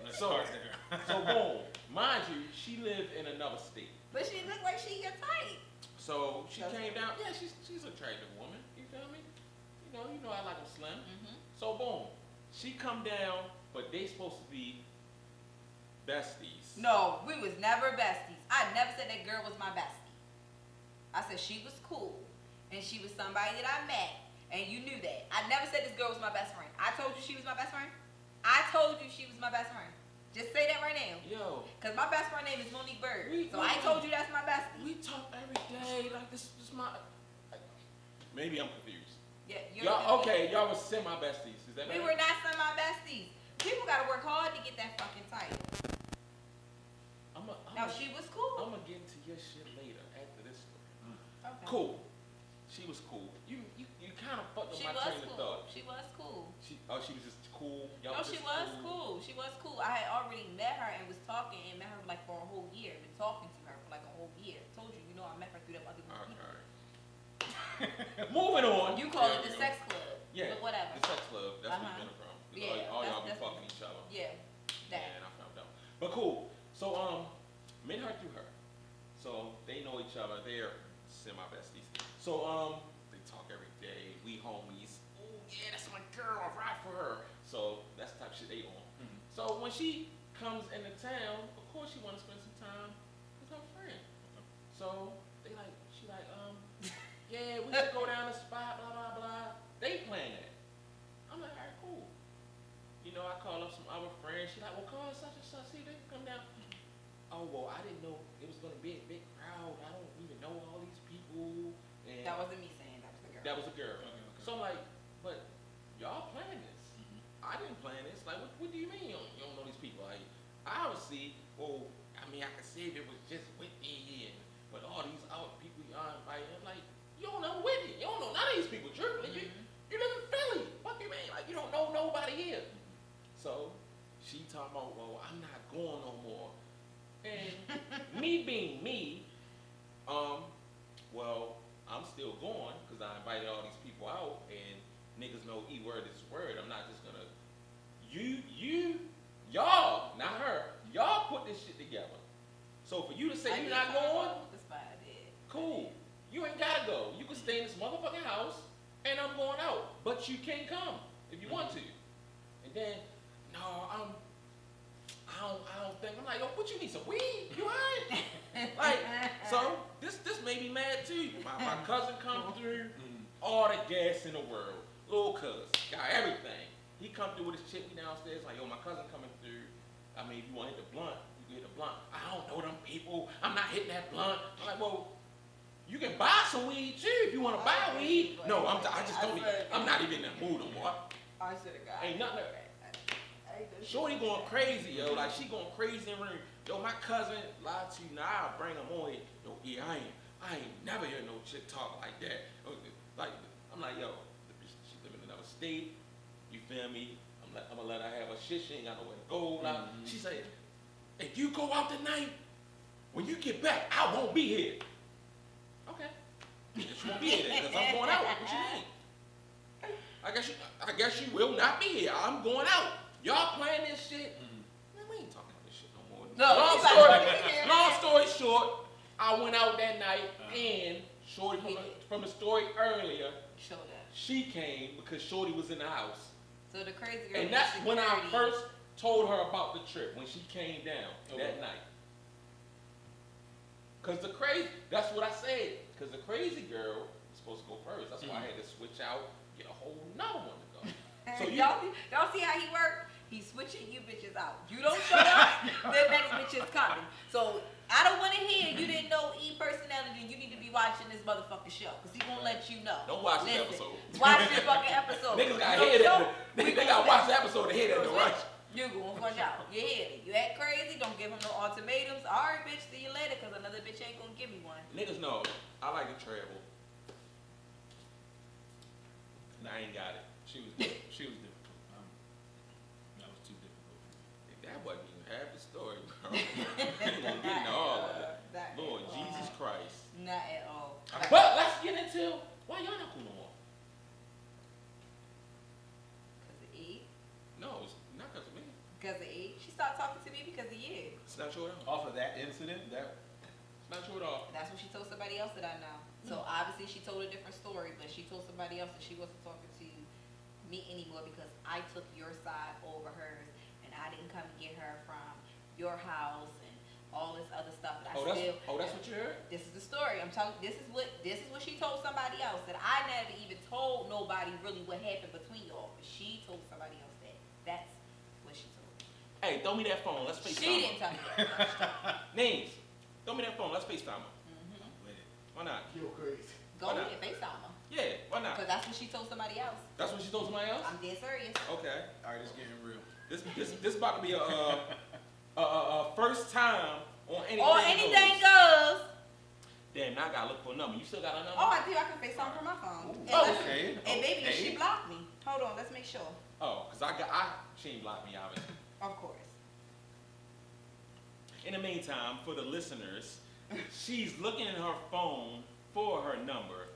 Let's start there. So boom, mind you, she lived in another state. But she looked like she your type. So she That's came right. down. Yeah, she's an attractive woman. You feel me? You know I like them slim. Mm-hmm. So boom, she come down, but they supposed to be besties. No, we was never besties. I never said that girl was my bestie. I said she was cool, and she was somebody that I met, and you knew that. I never said this girl was my best friend. I told you she was my best friend. I told you she was my best friend. Just say that right now. Yo. Cause my best friend name is Monique Bird. So I told you that's my bestie. We talk every day. Like this my. Maybe I'm confused. Yeah, Y'all okay? Y'all was semi besties. Is that we right? were not semi besties. People gotta work hard to get that fucking title. Now she was cool. I'm gonna get into your shit later after this story. Okay. Cool. She was cool. You kind of fucked up She my was train of cool. thought. She was cool. She was just cool. Y'all No, was she just was cool. She was cool. I had already met her and was talking and met her like for a whole year. Been talking to her for like a whole year. Told you, I met her through them other people. Okay. Moving on. You call There it we the go. sex club. Yeah. But whatever. The sex club. That's where you get it from. 'Cause Yeah, all y'all be that's fucking each other. Yeah. That. And I found out. But cool. So met her through her. So they know each other. They're semi besties. So they talk every day. We homies. Oh yeah, that's my girl. I ride for her. So that's the type of shit they on. Mhm. So when she comes into town, of course she want to spend some time with her friend. So she like, yeah, we should go down the spot, blah blah blah. They plan that. I'm like, alright, cool. I call up some other friends. She like, well, call such and such. See, they can come down. Oh well, I didn't know it was gonna be a big crowd. I don't even know all these people. And That wasn't me saying that was the girl. that was a girl. Okay. So I'm like, but y'all planned this. Mhm. I didn't plan this. Like, what do you mean you don't know these people? Like, obviously, well, I mean, I could see if it was just Whitney and but all these other people y'all invited. I'm like, you don't know Whitney. You don't know none of these people. Truthfully, you live in Philly. What do you mean? Like, you don't know nobody here. So she talking about, well, I'm not going no more. And me being me, well, I'm still going because I invited all these people out, and niggas know E word is word. I'm not just gonna. Y'all, not her. Y'all put this shit together. So for you to say you're not going, cool. You ain't gotta go. You can stay in this motherfucking house, and I'm going out. But you can come if you want to. And then, no, I don't think. I'm like, yo, what you need, some weed? You alright? Like, so this made me mad too. My cousin come through, all the gas in the world. Little cuz, got everything. He come through with his chick downstairs, like, yo, my cousin coming through. I mean, if you want to hit the blunt, you can hit the blunt. I don't know them people. I'm not hitting that blunt. I'm like, well, you can buy some weed too if you want to buy weed. No, I just don't. I'm not even in that mood no more. I should have got Ain't nothing. Shorty going crazy, yo. Like, she going crazy in the room. Yo, my cousin lied to you. Now I bring him on here. Yo, yeah, I ain't never hear no chick talk like that. Like, I'm like, yo, she live in another state. You feel me? I'm gonna let her have her shit. She ain't got nowhere to go. Like, she said, if you go out tonight, when you get back, I won't be here. Okay. You just won't be here because I'm going out. What you mean? I guess you will not be here. I'm going out. Y'all playing this shit? Man, we ain't talking about this shit no more. Long story short, I went out that night and Shorty from the story earlier, she came because Shorty was in the house. So the crazy girl. And that's when I first told her about the trip, when she came down that night. That's what I said. Because the crazy girl was supposed to go first. That's why I had to switch out, get a whole nother one to go. So y'all see how he worked? He's switching you bitches out. You don't show up, the next bitch is coming. So I don't want to hear you didn't know E personality. You need to be watching this motherfucking show because he won't let you know. Don't watch this episode. Watch this fucking episode. Niggas got to hear that. They got to watch the episode to hear that. Right? You're going to watch out. You hear it. You act crazy. Don't give him no ultimatums. All right, bitch. See you later because another bitch ain't going to give me one. Niggas know I like to travel. And I ain't got it. She was difficult. That was too difficult. That wasn't even half the story, bro. You won't get into all of it. Lord Jesus Christ. Not at all. But let's get into why y'all not cool no more. Because of E? No, it's not because of me. Because of E? She stopped talking to me because of you. It's not true at all. Off of that incident, It's not true at all. That's what she told somebody else that I know. So obviously she told a different story, but she told somebody else that she wasn't talking to me anymore because I took your side over hers and I didn't come get her from your house and all this other stuff. But that's what you heard? This is the story. I'm telling. This is what she told somebody else, that I never even told nobody really what happened between y'all. But she told somebody else that. That's what she told me. Hey, throw me that phone. Let's FaceTime. She didn't tell me that. Names. Throw me that phone. Let's FaceTime her. Why not? You're crazy. Go Why ahead, FaceTime her. Yeah, why not? Because that's what she told somebody else. That's what she told somebody else? I'm dead serious. Okay. All right, it's getting real. This about to be a first time on anything. Or anything goes. Damn, now I gotta look for a number. You still got a number? Oh, I do. I can FaceTime from my phone. Okay. And baby, Okay. she blocked me. Hold on, let's make sure. Oh, cause she ain't blocked me, obviously. Of course. In the meantime, for the listeners, she's looking in her phone for her number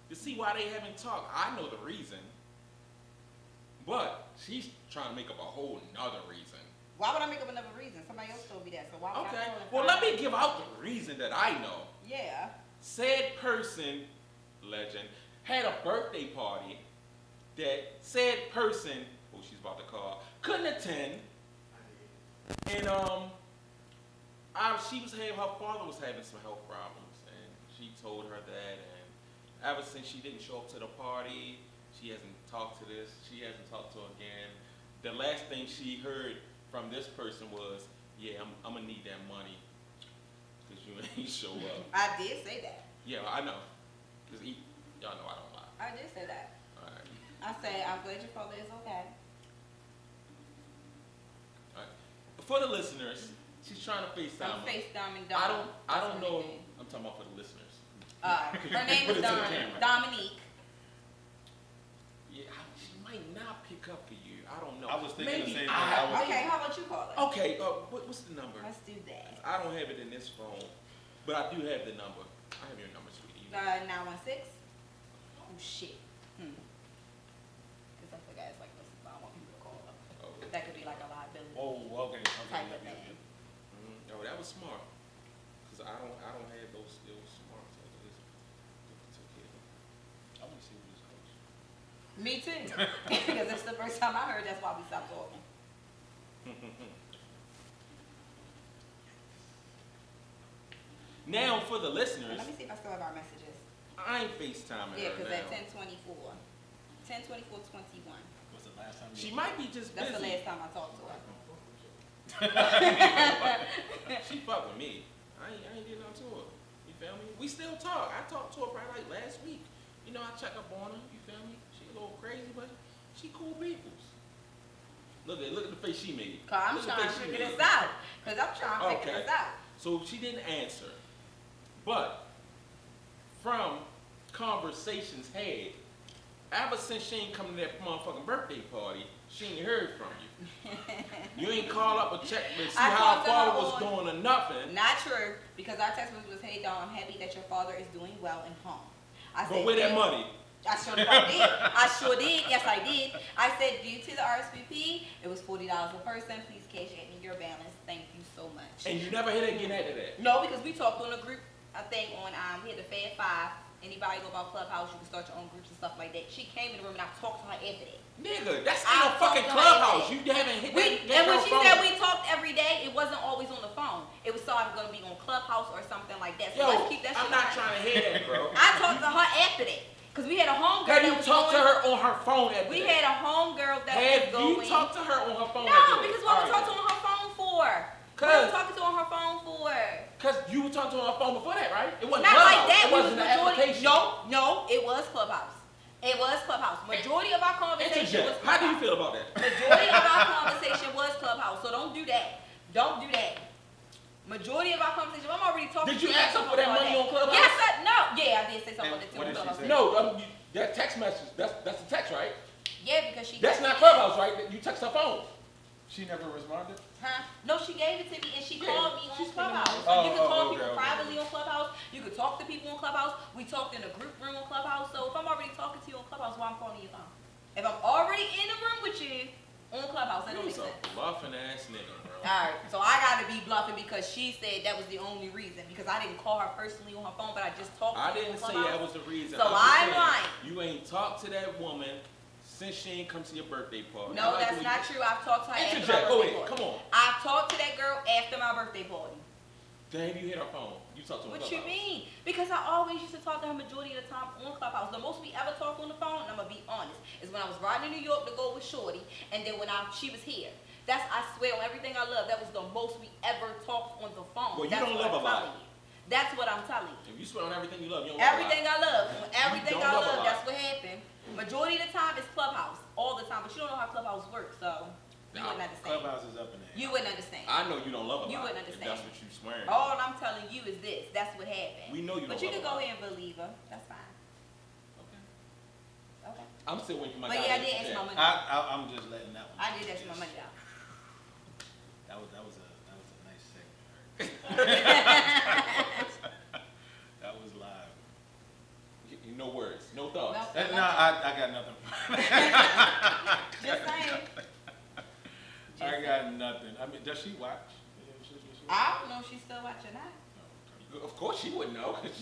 to see why they haven't talked. I know the reason, but she's trying to make up a whole nother reason. Why would I make up another reason? Somebody else told me that, so why would Okay. I call and Well, find let me out? give out the reason that I know. Yeah. Said person, legend, had a birthday party that said person, who she's about to call, couldn't attend, and her father was having some health problems, and she told her that, and ever since she didn't show up to the party, she hasn't talked to her again. The last thing she heard from this person was, yeah, I'm gonna need that money, because you ain't show up. I did say that. Yeah, I know. Just eat. Y'all know I don't lie. I did say that. All right. I said, I'm glad your father is okay. All right. For the listeners, she's trying to FaceTime. I'm FaceTiming I Dom. don't know. I'm talking about for the listeners. Her name Put is it to the camera. Dominique. Yeah, she might not pick up for you. I don't know. I was thinking the Maybe same thing. Okay, how about you call it? Okay. What's the number? Let's do that. I don't have it in this phone, but I do have the number. I have your number, sweetie. 916. Oh shit. Because I forgot it's like this. I don't want people to call up. Oh. That could be like a liability. Oh, okay. Type of thing. Oh, that was smart. Cause I don't have those skills smart. So just took care of it. I want to see where this goes. Me too. Because it's the first time I heard, that's why we stopped talking. Now for the listeners, Let me see if I still have our messages. I ain't FaceTiming Yeah, her because now. at 10:24. 10:24:21. What's the last time She might be just That's the busy. last time I talked to her. She fuck with me. I ain't getting up to her. You feel me? We still talk. I talked to her probably like last week. You know, I check up on her. You feel me? She a little crazy, but she cool peoples. Look at the face she made. Cause I'm Look at the trying to face she figure made. this out. Cause I'm trying to figure Okay. this out. So she didn't answer. But from conversations had, ever since she ain't come to that motherfucking birthday party, she ain't heard from you. You ain't call up or check to see I how talked her to her father was on- doing or nothing. Not true, because our text message was, "Hey Dom, I'm happy that your father is doing well and home." I But where that "Yeah." money? I sure did. I sure did. Yes, I did. I said, due to the RSVP, it was $40 a person. Please cash at me your balance. Thank you so much. And you never hear that getting added that. No, because we talked on a group, I think on, we had the Fab Five. Anybody know about Clubhouse, you can start your own groups and stuff like that. She came in the room and I talked to her after that. Nigga, that's I in a fucking talked to her clubhouse. every You haven't hit We, that and when girl she phone. said we talked every day, it wasn't always on the phone. It was so I was going to be on Clubhouse or something like that. So Yo, let's keep that I'm shit not behind. trying to hear that, bro. I talked to her after that. Because we had a homegirl Have that you was talked to going. her on her phone at We had a homegirl that Have was going. you talked to her on her phone? No, because what we talked to her on her phone for? What Cause- we talking to her on her phone for? Because you were talking to her on her phone before that, right? It wasn't Not Clubhouse. like that. It We wasn't was the majority. application. No, it was Clubhouse. It was Clubhouse. Majority of our conversation was Interject. Clubhouse. How do you feel about that? Majority of our conversation was Clubhouse, so don't do that. Don't do that. Majority of our conversation, I'm already talking Did you to ask her for that money on Clubhouse? Yes, no. Yeah, I did say something And about that too what on did she Clubhouse. say? No, that text message, that's the text, right? Yeah, because she. That's not Clubhouse, right? You text her phone. She never responded? Huh? No, she gave it to me and she Yeah, called me on she's spending Clubhouse. money. You can call okay, people okay. privately on Clubhouse. You can talk to people on Clubhouse. We talked in a group room on Clubhouse. So if I'm already talking to you on Clubhouse, why I'm calling you phone? If I'm already in the room with you on Clubhouse, that don't You make was sense. a bluffing ass nigga, bro. Alright, so I gotta be bluffing because she said that was the only reason. Because I didn't call her personally on her phone, but I just talked to I her didn't on say Clubhouse. that was the reason. So I'm just I'm saying, lying. You ain't talked to that woman since she ain't come to your birthday party. I No, like that's the way not you- true. I've talked to her after my Interject. Go birthday ahead. party. Come on. I've talked to that girl after my birthday party. Damn, you hit her phone. You talk to her. What you mean? Because I always used to talk to her majority of the time on Clubhouse. The most we ever talked on the phone, and I'm gonna be honest, is when I was riding to New York to go with Shorty, and then when she was here. That's, I swear on everything I love, that was the most we ever talked on the phone. Well, you That's don't what love I'm a lot. telling you. That's what I'm telling you. If you swear on everything you love, you don't Everything love I love, on everything don't I love a love, lot. that's what happened. Majority of the time it's Clubhouse, all the time, but you don't know how Clubhouse works, so you Nah, wouldn't understand. Clubhouse is up in there. You wouldn't understand. I know you don't love a lot. You wouldn't if understand. that's what you swearing. All I'm telling you is this. That's what happened. We know you But don't you can love go a lot. ahead and believe her. That's fine. Okay. Okay. I'm still waiting for my But guy yeah, I to did ask check. my money. I'm just letting that one. I did ask my money out. That was a nice segment. That was live. No words, no thoughts. No. No, I got nothing. Just saying. I got nothing. I mean, does she watch? I don't know if she's still watching that. Of course she wouldn't know, because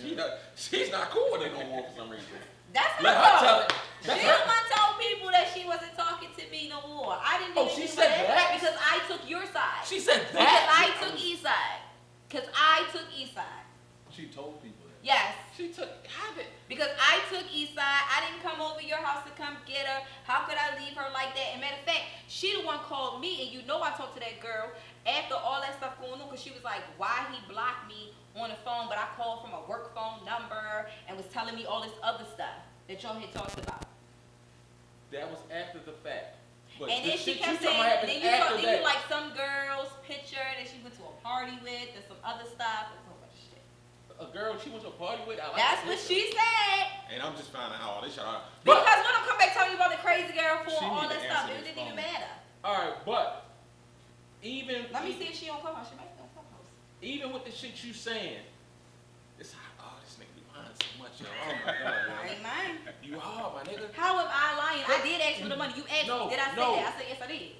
she's not cool with it no more for some reason. That's Let her her fault. tell it. She That's the her. one told people that she wasn't talking to me no more. I didn't do Oh, she anything said with that? because I took your side. She said Because that. I took East side. Because I took East side. She told people that. Yes. She took, have it. Because I took East side. I didn't come over your house to come get her. How could I leave her like that? And matter of fact, she the one called me, and you know I talked to that girl after all that stuff going on, because she was like, why he blocked me on the phone, but I called from a work phone number and was telling me all this other stuff that y'all had talked about. That was after the fact. But And the then she shit kept you talking saying, about then happened you, after then that. you like some girl's picture that she went to a party with and some other stuff and a whole bunch of shit. A girl she went to a party with. I like That's that what picture. she said. And I'm just finding out all this shit out. Because when I come back telling you about the crazy girl for She all need that to stuff, answer it this didn't even phone. matter. All right, but even Let me see if she on Clubhouse. She might be on Clubhouse. even with the shit you saying, it's hot. Oh, this nigga be lying so much, yo. Oh my god, I yo. ain't lying. You hard, my nigga. How am I lying? I did ask for the money. You asked No, me. Did I say no. that? I said yes, I did.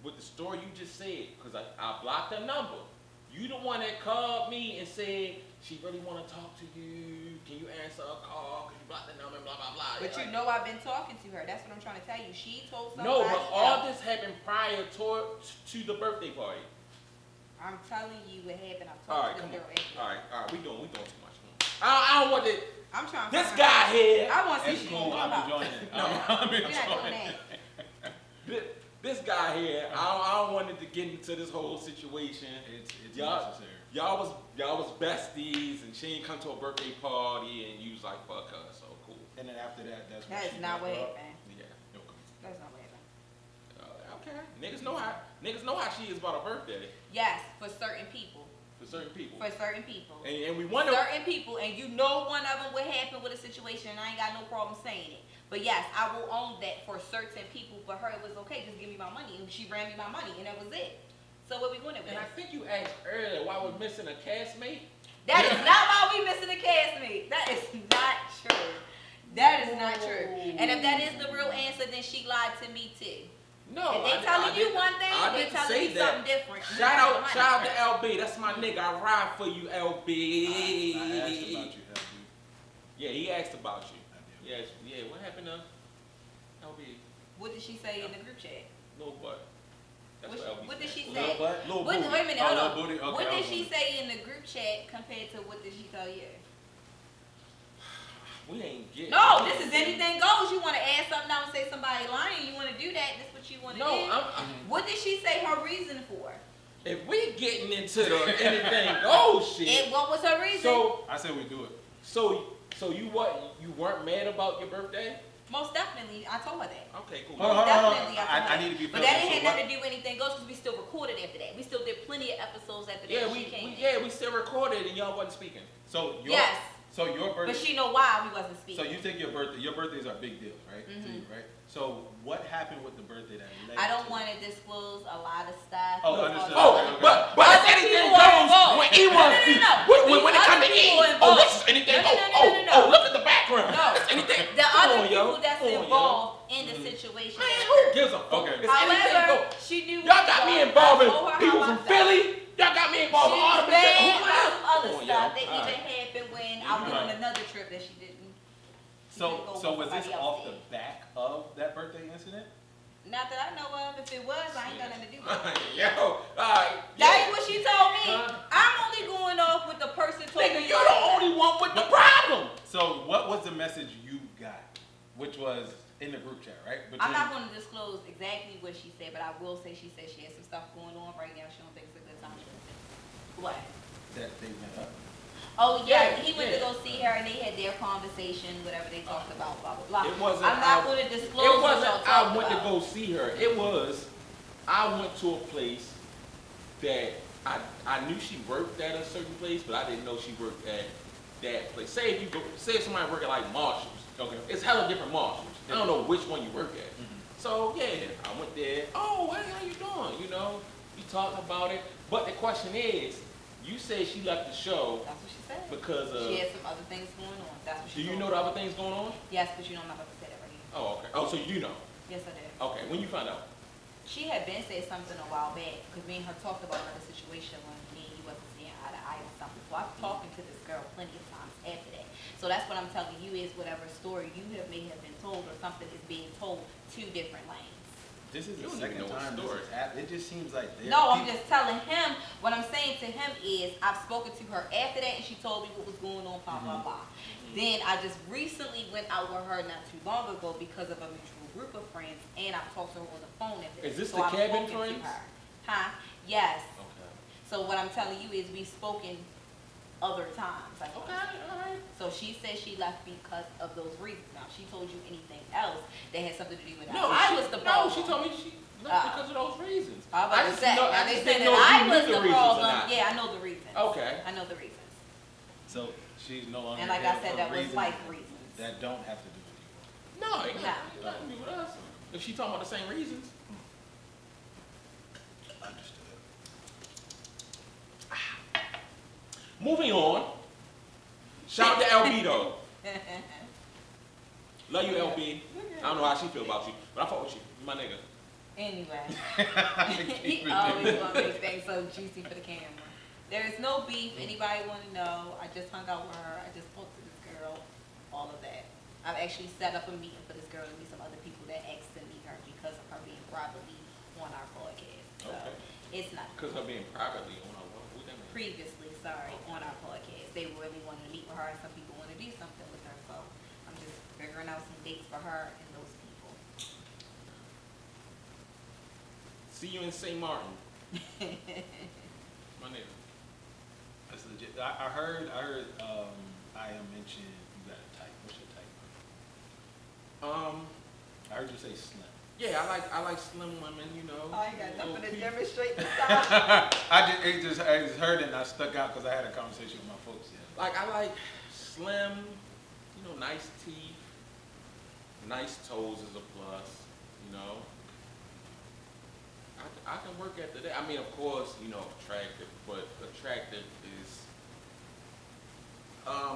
With the story you just said, because I blocked her number. You the one that called me and said she really want to talk to you. Can you answer a call? Because you blocked the number and blah, blah, blah. But you know I've been talking to her. That's what I'm trying to tell you. She told somebody No, but all else. this happened prior to the birthday party. I'm telling you what happened. I'm All right, talking come to on. this girl. All right, we doing too much. I don't want to. I'm trying to This find guy her. here. I want to see That's she cool. on I'm Clubhouse. enjoying it. No. I'm We're not enjoying doing it. that. This guy here, I don't wanted to get into this whole situation. It's Y'all- necessary. Y'all was besties, and she ain't come to a birthday party, and you was like, fuck her, so cool. And then after that, that's when That she is not broke what up. happened. Yeah. Okay. That's not what happened. Okay. Niggas know how she is about a birthday Yes, for certain people. for certain people. For certain people. And we wonder. Certain people, and you know one of them what happened with a situation, and I ain't got no problem saying it. But yes, I will own that for certain people. For her, it was okay. Just give me my money, and she ran me my money, and that was it. So what we going with? And I think you asked earlier why we're missing a castmate. That is not why we missing a castmate. That is not true. That is not true. And if that is the real answer, then she lied to me too. No, If they telling you one thing, I they didn't telling say you that. something different. Shout out to LB. That's my nigga. I ride for you, LB. I asked about you, LB. Yeah, he asked about you. I did. Yes, yeah. What happened to LB? What did she say in the group chat? Little butt. That's what LB What did said. she Little say? butt? Little What, booty. wait a minute, Oh, hold little on. booty? Okay, What I did was she wondering. say in the group chat compared to what did she tell you? We ain't getting. No, this is anything goes. You want to add something out and say somebody lying, you want to do that. This what you want to No, do. I'm What did she say her reason for? if we getting into the anything goes shit. What was her reason? So I said we do it. you weren't mad about your birthday? Most definitely, I told her that. Okay, cool. Hold on, Definitely, I told her need to be But that filled in. didn't So have nothing to do with anything goes because we still recorded after that. We still did plenty of episodes after that. Yeah, she came in. we still recorded and y'all wasn't speaking. So your Yes, your birthday. but she know why we wasn't So speaking. you think your birthdays are a big deal, right? To Mhm. you, right? So what happened with the birthday that led I don't to- want to disclose a lot of stuff. Oh, because understood. Oh, Okay. but Other if anything people are goes involved. when E No, was no, no. when it Other comes to people E. are Oh, involved. this is anything. No, no, no, Oh, no, no, oh, no. look at the background. No. It's anything. The Come other on, yo. people that's Come on, yo. involved in the situation. Man, that who hurt. gives a fuck? Okay. It's anything However, go. she knew. Y'all got me involved in I told her people how from I felt. Philly. Y'all got me involved in all She the was mad Who about some other Come on, stuff yo. that All even right. happened when I You're went on right. another trip that she didn't. So was this Somebody else off did. the back of that birthday incident? Not that I know of. If it was, I ain't got nothing to do with it. Yo, all right. That ain't what she told me. Huh? So what was the message you got? Which was in the group chat, right? I'm not going to disclose exactly what she said, but I will say she said she has some stuff going on right now. She don't think it's a good time. What? That they met up. Oh yeah, Yeah, he went yeah. to go see her and they had their conversation, whatever they talked about, blah blah blah. It wasn't. I'm not going to disclose. It what wasn't. y'all I talked went to about. go see her. It was. I went to a place that I knew she worked at a certain place, but I didn't know she worked at that place. Say if you go, say if somebody work at like Marshalls. Okay. It's hella different Marshalls. I don't know which one you work at. Mm-hmm. So yeah, I went there. Oh, hey, how you doing? You know, we talked about it. But the question is, you said she left the show That's what she said. because of. She had some other things going on. That's what Do she you told know me. the other things going on? Yes, but you know I'm not about to say that right here. Oh, okay. Oh, so you know. Yes, I did. Okay, when you found out? She had been said something a while back because me and her talked about another situation when me and you wasn't seeing eye to eye on something. So I've talked to this girl plenty of times after that. So that's what I'm telling you is whatever story you may have been told or something is being told two different lanes. This is You the don't second even know what time this story. has happened. It just seems like No, I'm just telling him, what I'm saying to him is I've spoken to her after that and she told me what was going on, blah, blah, blah. Then I just recently went out with her not too long ago because of a mutual group of friends and I've talked to her on the phone after that. Is this So the I've cabin spoken to friends? her. Huh? Yes. Okay. So what I'm telling you is we've spoken other times. Like, Okay, alright. So she said she left because of those reasons. Now, if she told you anything else that had something to do with her. No, I was the problem. she told me she left because of those reasons. I was about to say, know, now I they just said didn't that know if I you was knew the reasons or problem. not. Yeah, I know the reasons. Okay. I know the reasons. So she's no longer And like there I said, for that was reasons life reasons. that don't have to do with you. No, it ain't No. nothing to do with us. If she talking about the same reasons. Understood. Moving on. Shout out to LB though. Love you, LB. I don't know how she feel about you, but I fuck with you. You my nigga. Anyway, Keep he it always moving. want to make things so juicy for the camera. There is no beef. Anybody want to know? I just hung out with her. I just spoke to this girl. All of that. I've actually set up a meeting for this girl to meet some other people that asked to meet her because of her being privately on our podcast. So Okay. it's not Because her being privately on our what that mean? previously, sorry, on our podcast. They really wanted to meet with her and some people want to do something with her. So I'm just figuring out some dates for her and those people. See you in St. Martin. My nigga. That's legit. I heard I am mentioned you got a type. What's your type? I heard you say slim. Yeah, I like slim women, you know. Oh, you got little nothing to people. demonstrate the style. I just heard it and I stuck out because I had a conversation with my folks. Yeah. Like I like slim, you know, nice teeth, nice toes is a plus, you know. I can work after that. I mean, of course, you know, attractive, but attractive is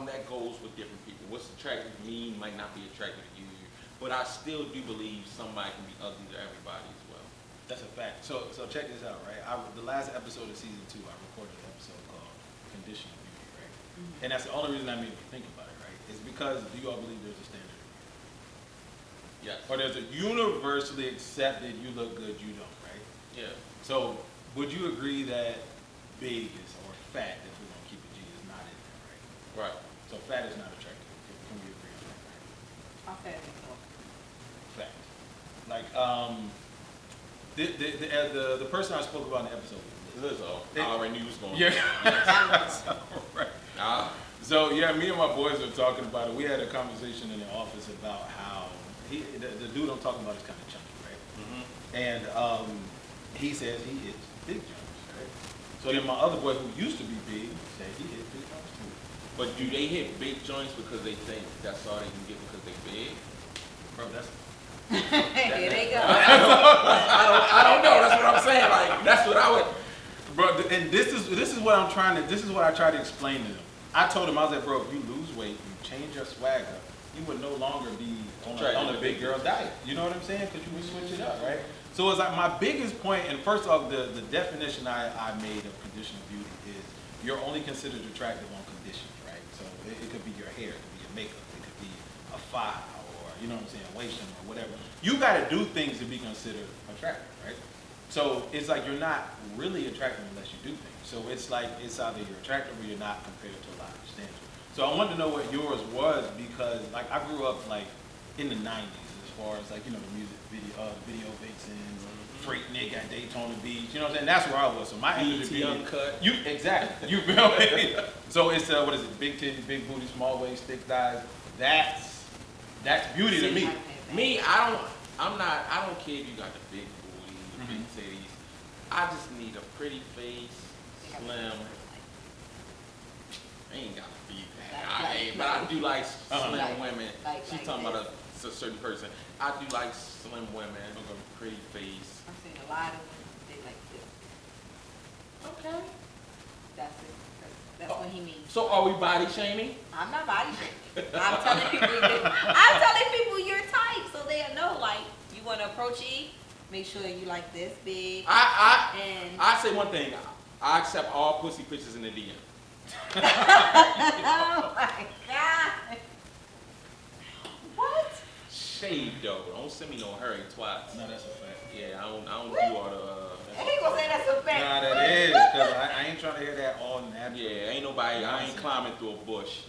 that goes with different people. What's attractive to me might not be attractive to you, but I still do believe somebody can be ugly to everybody as well. That's a fact. So check this out, right? The last episode of season 2, I recorded an episode called Condition of Beauty, right? Mm-hmm. And that's the only reason I made you think about it, right? It's because do you all believe there's a standard of beauty? Yes. Or there's a universally accepted you look good, you don't, right? Yeah. So would you agree that big is or fat, if we're gonna keep it G, is not in there, right? Right. So fat is not attractive. Can we agree on that, right? I'll say it. Fact. Like the person I spoke about in the episode was Lizzo. I already knew he was going. Yeah. So, right. Ah. So yeah, me and my boys were talking about it. We had a conversation in the office about how the dude I'm talking about is kind of chunky, right? Mm-hmm. And he says he hits big jumps, right? So then my other boy who used to be big said he hit big jumps too. But do they hit big joints because they think that's all they can get because they big? Bro, that's Here they go. I don't know. That's what I'm saying. Like that's what I would. bro. And this is what I'm trying to. This is what I try to explain to them. I told him I was like, bro, if you lose weight, you change your swagger, you would no longer be on a big girl diet. You know what I'm saying? Because you would switch it up, right? So it's like my biggest point, and first off, the definition I made of condition of beauty is you're only considered attractive on condition, right? So it could be your hair, it could be your makeup, it could be a file, or you know what I'm saying, waist trim or whatever. You got to do things to be considered attractive, right? So it's like you're not really attractive unless you do things. So it's like it's either you're attractive or you're not compared to a lot of standards. So I wanted to know what yours was because like I grew up like in the 90s as far as like, you know, the music video vixens, Freaknik at Daytona Beach, you know what I'm saying? That's where I was. So my end of the BET video, Uncut. exactly. You feel me? So it's what is it? Big titties, big booty, small waist, thick thighs. That's beauty to me. Me, I don't care if you got the big booty, big titties. I just need a pretty face, slim. I ain't gotta be that. But I do like slim women. She's talking about a certain person. I do like slim women, pretty face. I've seen a lot of women, they like this. Okay. That's it. That's what he means. So are we body shaming? I'm not body shaming. I'm telling people your type so they'll know, like, you want to approach E, make sure you like this big. I say one thing. I accept all pussy pictures in the DM. Oh my God. What? Shade though. Don't send me no hurry twats. No, that's a fact. Yeah, I don't do all the. He gonna say that's a fact. Nah, that is, because I ain't trying to hear that all natural. Yeah, ain't nobody. I ain't climbing through a bush.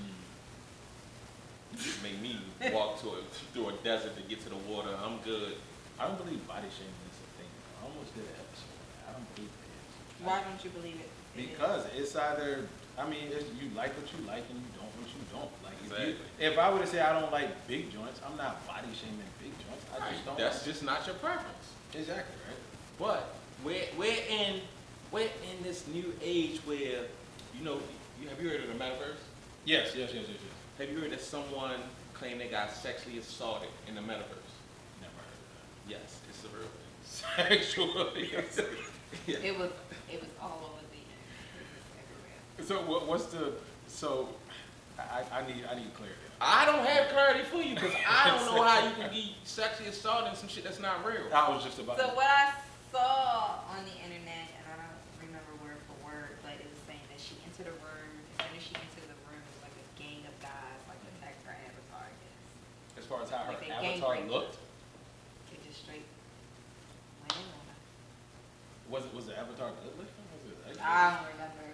Make me walk through a desert to get to the water. I'm good. I don't believe body shaming is a thing. I almost did an episode. I don't believe it is. Why don't you believe it? Because it's either, I mean, you like what you like and you don't what you don't like. Exactly. If I were to say I don't like big joints, I'm not body shaming big joints. I just don't. That's just not your preference. Exactly, right? But we're in this new age where, you know, have you heard of the metaverse? Yes. Have you heard of someone claim they got sexually assaulted in the metaverse? Never heard of that. Yes, it's a real thing. Sexually. Yeah. It was all over the internet. So I need clarity. I don't have clarity for you because I don't know how you can be sexually assaulted in some shit that's not real. I was just about So what I saw on the internet, and I don't remember word for word, but it was saying that she entered a room. As soon as she entered the room, it was like a gang of guys, like attacked her avatar, I guess. As far as how her Like they gang avatar raped looked, They just straight went in on her. was the avatar good looking? Was it I don't remember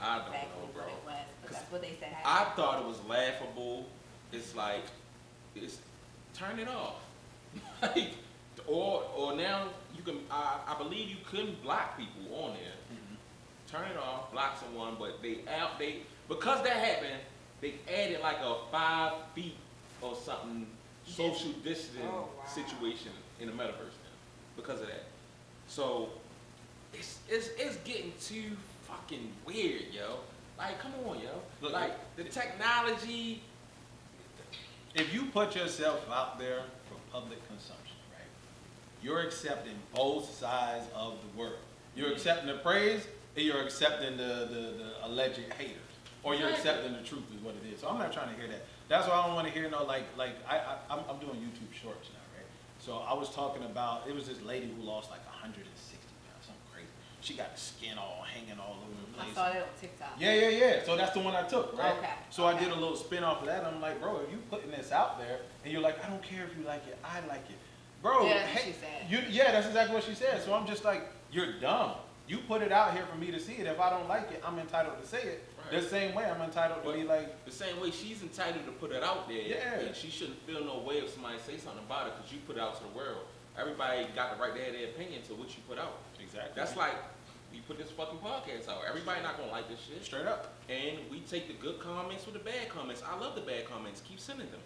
I don't exactly know, bro. what it was, but that's what they said I happened. thought it was laughable. It's like, turn it off. Like, or now you can. I believe you couldn't block people on there. Turn it off, block someone, but they because that happened, they added like a 5 feet or something social distancing situation in the metaverse now because of that. So it's getting too fucking weird, yo. Like, come on, yo. Look, like the technology. If you put yourself out there for public consumption, right, you're accepting both sides of the word. You're accepting the praise and you're accepting the alleged haters. Or you're accepting the truth is what it is. So I'm not trying to hear that. That's why I don't want to hear I'm doing YouTube shorts now, right? So I was talking about, it was this lady who lost like 160 pounds, something crazy. She got the skin all hanging all over the place. I saw that on TikTok. Yeah. So that's the one I took, right? Okay. So I did a little spin off of that. I'm like, bro, if you putting this out there and you're like, I don't care if you like it, I like it. Bro, Yeah, that's what she said. Yeah, that's exactly what she said. So I'm just like, you're dumb. You put it out here for me to see it. If I don't like it, I'm entitled to say it. Right. The same way I'm entitled to be like, the same way she's entitled to put it out there. Yeah. And she shouldn't feel no way if somebody say something about it because you put it out to the world. Everybody got the right to have their opinion to what you put out. exactly. That's like we put this fucking podcast out. Everybody not gonna like this shit. Straight up. And we take the good comments with the bad comments. I love the bad comments. Keep sending them.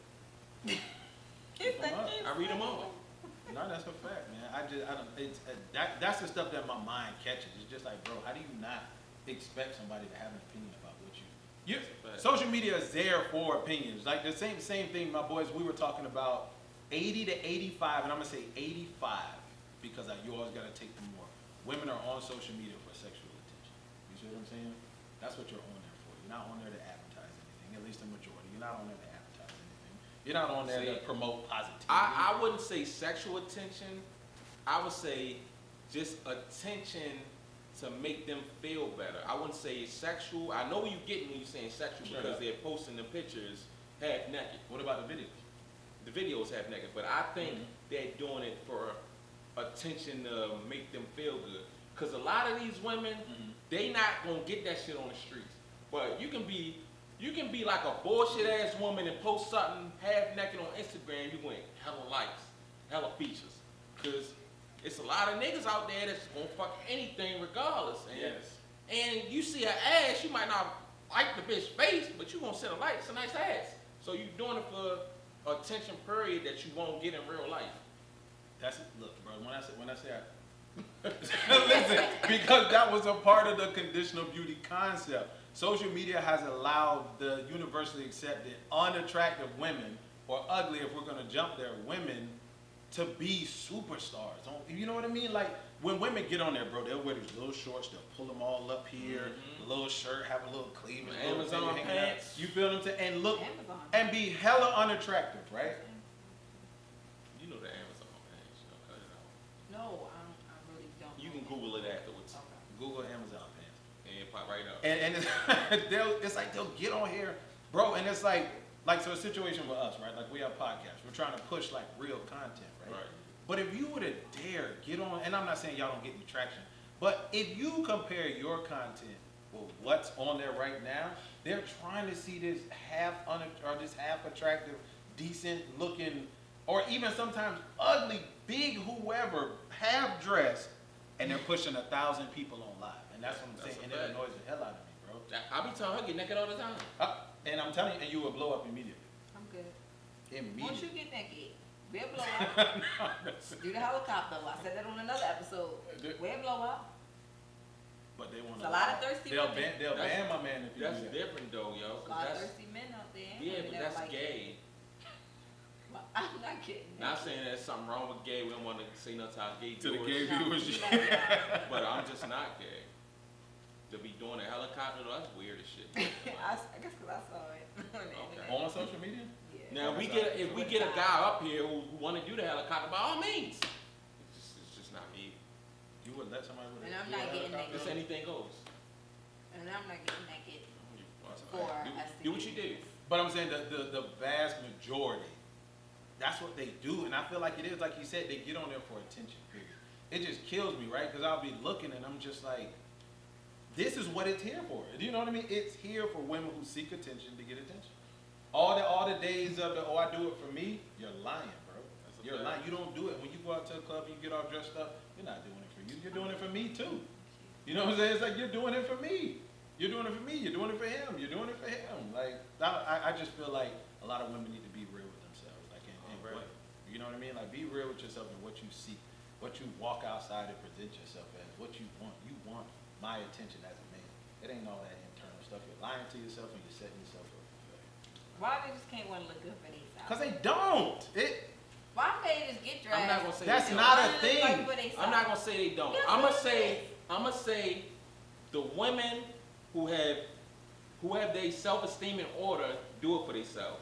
I read them all. No, that's a fact, man. That's the stuff that my mind catches. It's just like, bro, how do you not expect somebody to have an opinion about what you social media is there for opinions. Like the same thing, my boys, we were talking about 80 to 85, and I'm gonna say 85 because you always gotta take them more. Women are on social media for sexual attention. You see what I'm saying? That's what you're on there for. You're not on there to advertise anything, at least the majority. You're not on there to advertise anything. You're not on there to promote positivity. I wouldn't say sexual attention. I would say just attention to make them feel better. I wouldn't say sexual. I know what you're getting when you're saying sexual because they're posting the pictures half naked. What about the videos? The videos half naked, but I think they're doing it for attention to make them feel good. Cause a lot of these women, they not gonna get that shit on the streets. But you can be You can be like a bullshit ass woman and post something half naked on Instagram. You win hella likes, hella features, cause it's a lot of niggas out there that's gonna fuck anything regardless. And, Yes. And you see her ass, you might not like the bitch face, but you gonna set a like. It's a nice ass. So you doing it for attention period that you won't get in real life. That's it. Look, bro. When I say listen, because that was a part of the conditional beauty concept. Social media has allowed the universally accepted unattractive women, or ugly if we're gonna jump there, women, to be superstars. You know what I mean? Like when women get on there, bro, they'll wear these little shorts, they'll pull them all up here, a little shirt, have a little cleavage, Amazon pants. You feel them and look Amazon. and be hella unattractive, right? You know the Amazon pants. You know, cut it out. No, I really don't. You can Google it afterwards. Okay. Google Amazon pants. And it pop right up. And it's like they'll get on here, bro, and it's like so a situation with us, right? Like we have podcasts. We're trying to push like real content, right? Right. But if you would have dared get on, and I'm not saying y'all don't get any traction, but if you compare your content with what's on there right now, they're trying to see this half attractive, decent looking, or even sometimes ugly, big whoever, half dressed, and they're pushing 1,000 people on live. And that's what I'm That's saying, and a it fact. annoys the hell out of me, bro. I be telling her get naked all the time. And I'm telling you, and you will blow up immediately. I'm good. Once Immediately. you get naked, we'll blow up. No, that's- Do the helicopter. I said that on another episode. We'll blow up. But they want It's a lot of thirsty They'll women. ban That's- my man if you That's do that. different though, yo. A 'Cause lot of that's, thirsty men out there. yeah, Women but that that's like gay. it. Well, I'm not kidding. Not saying there's something wrong with gay. We don't want to say nothing how gay To the do gay it. viewers, No, yeah. But I'm just not gay. To be doing a helicopter, though, that's weird as shit. I guess because I saw it. on the Okay. internet. On social media? Yeah. Now, if we get a guy up here who want to do the helicopter, by all means. It's just not me. You would let somebody with And I'm not getting naked. Just anything goes. And I'm not getting naked Do, for us to do what you do. But I'm saying the vast majority, that's what they do. And I feel like it is, like you said, they get on there for attention, period. It just kills me, right? Because I'll be looking and I'm just like, this is what it's here for. Do you know what I mean? It's here for women who seek attention to get attention. All the days of I do it for me, you're lying, bro. That's a You're fact. lying. You don't do it. When you go out to a club and you get all dressed up, you're not doing it for you. You're doing it for me too. You know what I'm saying? It's like you're doing it for me. You're doing it for me. You're doing it for him. You're doing it for him. Like I just feel like a lot of women need to be real with themselves. Like and Right. what, you know what I mean? Like be real with yourself and what you seek, what you walk outside and present yourself as, what you want. You want my attention as a man. It ain't all that internal stuff. You're lying to yourself and you're setting yourself up for failure. Why they just can't want to look good for themselves? Cause they don't. Why can't they just get dressed? I'm not gonna say That's they not don't. a thing. I'm not gonna say they don't. Yes, I'm gonna it say is. the women who have their self-esteem in order do it for themselves.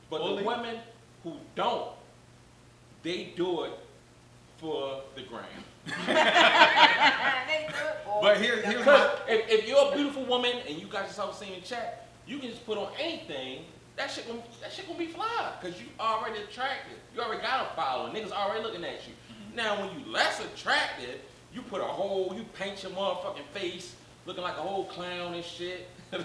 But Only- the women who don't, they do it for the gram. But here's Because if you're a beautiful woman and you got your self-esteem in check, you can just put on anything. That shit gonna be fly because you already attractive. You already got a follower. Niggas already looking at you. Now when you less attractive, you paint your motherfucking face looking like a whole clown and shit. You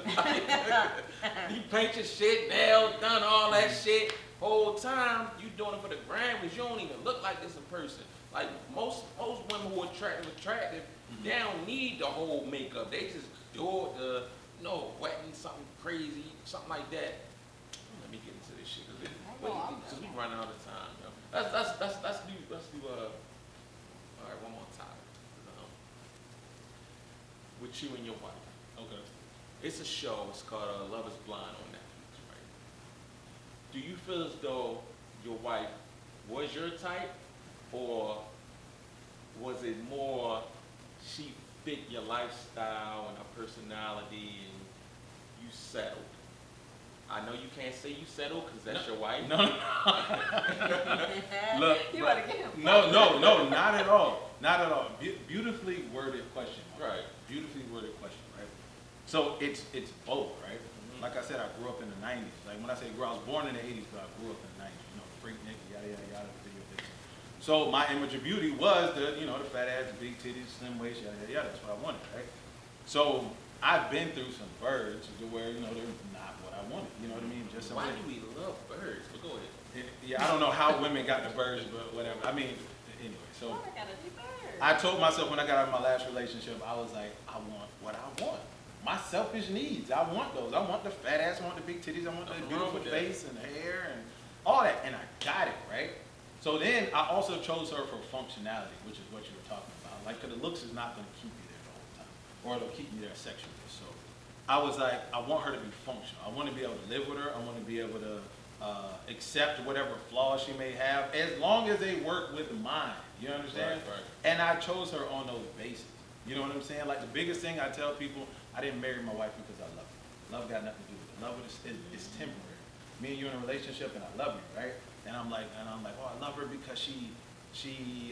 paint your shit, nails done, all that shit. Whole time you doing it for the gram because you don't even look like this in person. Like most women who are attractive, they don't need the whole makeup. They just do it wetting something crazy, something like that. Let me get into this shit because we running out of time. Yo. Let's do all right, one more topic. With you and your wife. okay. It's a show. It's called Love Is Blind on Netflix, right? Do you feel as though your wife was your type, or was it more she fit your lifestyle and her personality, and you settled? I know you can't say you settled because that's your wife. No. Look, You better get him. No, not at all. Not at all. Beautifully worded question. Right. Beautifully worded question, right? So it's both, right? Mm-hmm. Like I said, I grew up in the 90s. Like when I say grew, I was born in the 80s, but I grew up in the 90s. You know, Freak Nick, yada, yada, yada, video vixen. So my image of beauty was the fat ass, the big titties, slim waist, yada, yada, yada. That's what I wanted, right? So I've been through some birds to where, you know, they're not what I wanted. You know what I mean? Just Why something. do we love birds? But go ahead. Yeah, I don't know how women got the birds, but whatever. I mean, anyway, so Oh, I got a new bird. I told myself when I got out of my last relationship, I was like, I want what I want. My selfish needs, I want those. I want the fat ass, I want the big titties, I want the Nothing wrong beautiful with that. face and the hair and all that, and I got it, right? So then I also chose her for functionality, which is what you were talking about. Like, 'cause the looks is not gonna keep you there the whole time, or it'll keep me there sexually. So I was like, I want her to be functional. I want to be able to live with her. I want to be able to accept whatever flaws she may have, as long as they work with mine. You understand? Right. And I chose her on those bases. You know what I'm saying? Like the biggest thing I tell people, I didn't marry my wife because I love her. Love got nothing to do with it. Love is temporary. Me and you in a relationship and I love you, right? And I'm like, oh, I love her because she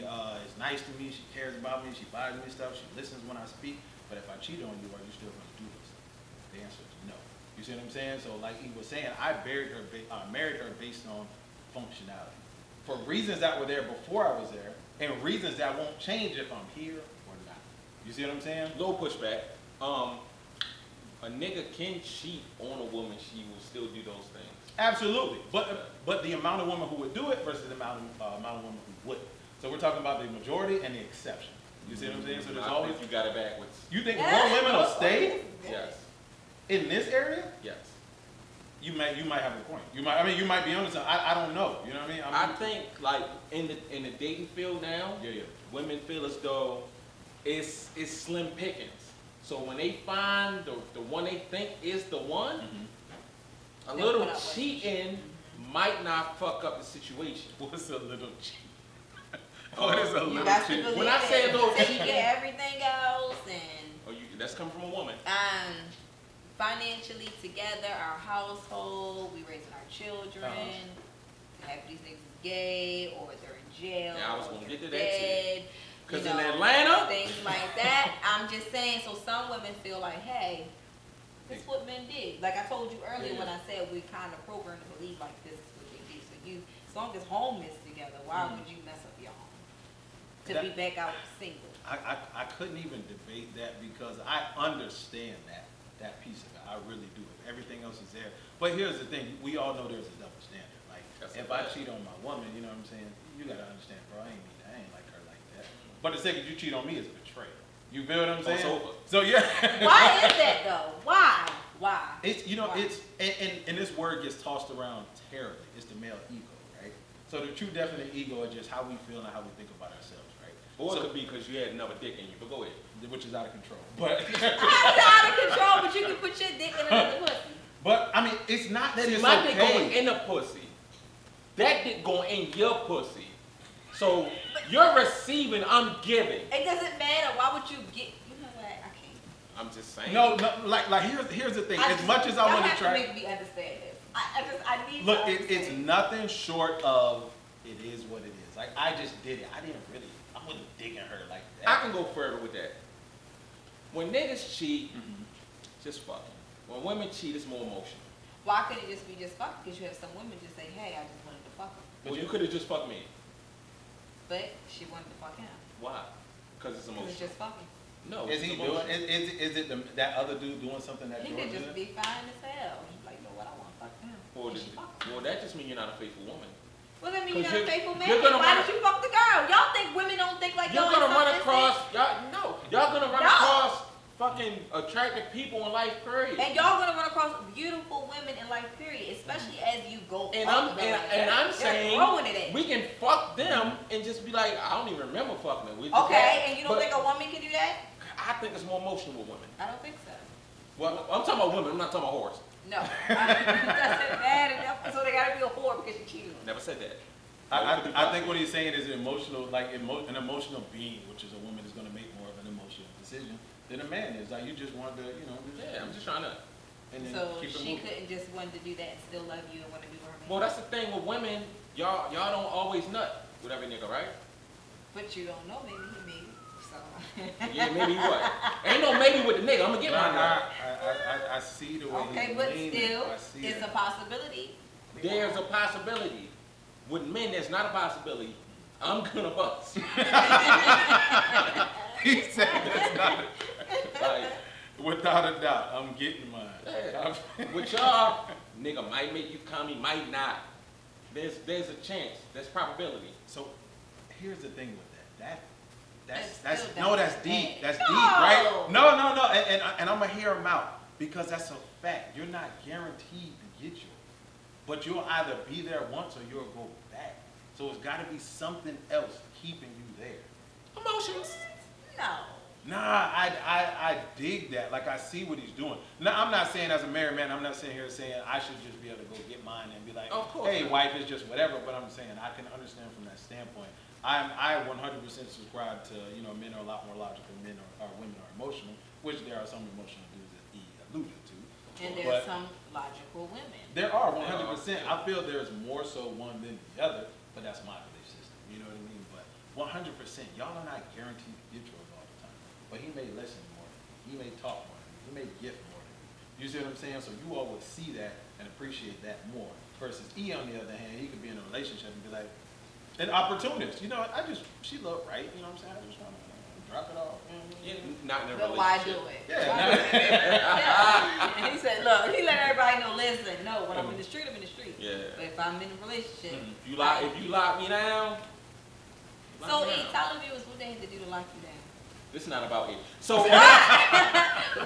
is nice to me, she cares about me, she buys me stuff, she listens when I speak. But if I cheat on you, are you still going to do this? The answer is no. You see what I'm saying? So like he was saying, I married her based on functionality. For reasons that were there before I was there, and reasons that won't change if I'm here or not. You see what I'm saying? Low pushback. A nigga can cheat on a woman, she will still do those things. Absolutely, but the amount of women who would do it versus the amount of women who wouldn't. So we're talking about the majority and the exception. You see what I'm saying? So there's I always. think you got it backwards. You think more women will stay Yes. in this area? Yes. You might have a point. You might be on to something. I don't know. You know what I mean? I think like in the dating field now, Yeah. women feel as though it's slim pickings. So when they find the one they think is the one, a They'll little put up with it. cheating might not fuck up the situation. What's a little cheat? What is a You little got to cheat? believe When I say a little taking cheating- care of everything else and Oh, that's coming from a woman. financially together, our household, we raising our children. Half these niggas is gay or they're in jail. Yeah, I was or gonna they're get to that too. dead, 'Cause you in know, Atlanta- things like that. I'm just saying, so some women feel like, hey, this is what men did. Like I told you earlier when I said we kind of programmed to believe like this is what they do. So you, as long as home is together, why would you mess up your home? To That- be back out single. I couldn't even debate that because I understand that piece of it. I really do. If everything else is there. But here's the thing. We all know there's a double standard. Like, That's if a I fact. cheat on my woman, you know what I'm saying? You got to understand, bro, I ain't like her like that. But the second you cheat on me is betrayal. You feel what I'm saying? It's over. So, yeah. Why is that though? Why? It's, Why? it's, and this word gets tossed around terribly. It's the male ego, right? So the true definite ego is just how we feel and how we think about ourselves, right? Or it So- could be because you had another dick in you, but go ahead. which is out of control. But It's out of control, but you can put your dick in another pussy. but I mean, it's not that See, it's my dick going okay. in the pussy. That dick going in your pussy. So you're receiving, I'm giving. It doesn't matter. Why would you get? You know what? I can't. I'm just saying. No, like here's the thing. As much as I want to y'all try, have to make me understand this. I need. look, to it's understand. nothing short of it is what it is. Like I just did it. I wasn't digging her like that. I can go further with that. When niggas cheat, just fucking. When women cheat, it's more emotional. Why couldn't it just be just fuck? Because you have some women just say, "Hey, I just wanted to fuck him," Well, you could have just fucked me. but she wanted to fuck him. Why? Because it's It was emotional. just fucking. No. Is it's he emotional. doing? Is it that other dude doing something that He George could just did? be fine as hell. He's like, "You know what? I want to fuck him." Well, And she fucked him. well, that just means you're not a faithful woman. Well, that means you're 'Cause not a you're- faithful man. you're Then gonna Why run- did you fuck the girl? Y'all think women don't think like You're y'all? gonna is run something across, insane? y'all gonna run No. across fucking attractive people in life, period. And y'all gonna run across beautiful women in life, period. Especially as you go And up I'm the and, ladder. and I'm They're saying growing it in. we can fuck them and just be like, I don't even remember fucking them. We just Okay, had- and you don't but think a woman can do that? I think it's more emotional with women. I don't think so. Well, I'm talking about women. I'm not talking about whores. No, it doesn't matter. So they gotta be a whore because you cheated on them. Never said that. I think what he's saying is emotional, like an emotional being, which is a woman is going to make more of an emotional decision than a man is. Like you just want to, Yeah, I'm just trying to. and then So keep it she moving. couldn't just want to do that and still love you and want to be with her man. Well, that's the thing with women. Y'all don't always nut with every nigga, right? But you don't know, maybe he may. So. Yeah, maybe what? Ain't no maybe with the nigga. I'm gonna get my nut. I see the way Okay, he's but leaning. still, I see it's it. a possibility. There's a possibility. With men, there's not a possibility. I'm gonna bust. He said that's not. Like, Without a doubt, I'm getting mine. Yeah. With y'all, nigga might make you come, he might not. There's a chance. There's probability. So here's the thing with that. That's deep. Hey. That's No. deep, right? No. And I'm gonna hear him out because that's a fact. You're not guaranteed to get yours, but you'll either be there once or you'll go back. So it's got to be something else keeping you there. Emotions. No. Nah, I dig that. Like, I see what he's doing. Now, I'm not saying as a married man, I'm not sitting here saying I should just be able to go get mine and be like, Of course hey, not. wife, it's just whatever. But I'm saying I can understand from that standpoint. I 100% subscribe to, men are a lot more logical, men are women are emotional, which there are some emotional dudes that he alluded to. And there's some logical women. There are 100%. I feel there's more so one than the other, but that's my belief system. You know what I mean? But 100%, y'all are not guaranteed to get yours all the time. But he may listen more than you. He may talk more than you. He may gift more than you. You see what I'm saying? So you all would see that and appreciate that more. Versus E, on the other hand, he could be in a relationship and be like, an opportunist. She looked right. You know what I'm saying? I just want to drop it off. Yeah, not in a But relationship. why do it? Yeah. And he said, look, he let everybody know, listen, no, when I'm in the street, I'm in the street. Yeah. But if I'm in a relationship. If you lock me down. So, tell the viewers what they have to do to lock you down. This is not about it. So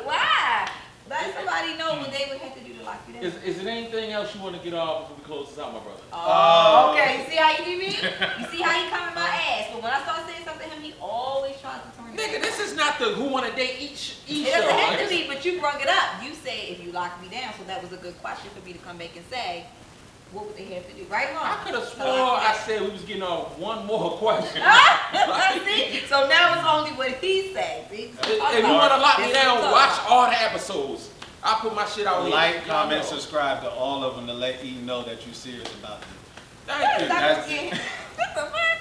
Why? Let somebody know what they would have to do to lock you down. is there anything else you want to get off before we close this out, my brother? Oh, okay. You see how you do me? You see how he coming my ass? But when I start saying something to him, he always tries to turn it Nigga, down. this is not the who wanna date each It show. doesn't have to be, but you brung it up. You say if you lock me down, so that was a good question for me to come back and say, what would they have to do? Right or wrong? I could have swore I said we was getting off one more question. See? So now it's only what he said. See? So If you wanna lock me This is down, what watch I'm all the episodes. I put my shit out here. Like, Y'all comment, know. subscribe to all of them to let E know that you're serious about it. Thank you. That's it.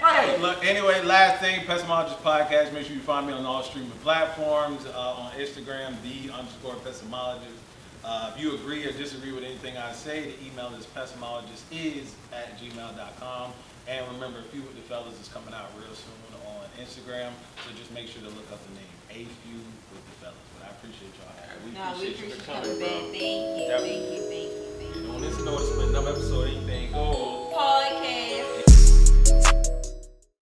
Right. Look, anyway, last thing, Pessimologist Podcast. Make sure you find me on all streaming platforms. On Instagram, _Pessimologist. If you agree or disagree with anything I say, the email is pessimologistis@gmail.com. And remember, A Few with the Fellas is coming out real soon on Instagram. So just make sure to look up the name, A Few with the Fellas. But I appreciate y'all having me. We No, we appreciate you appreciate for you coming, coming bro. back. Thank you. Definitely.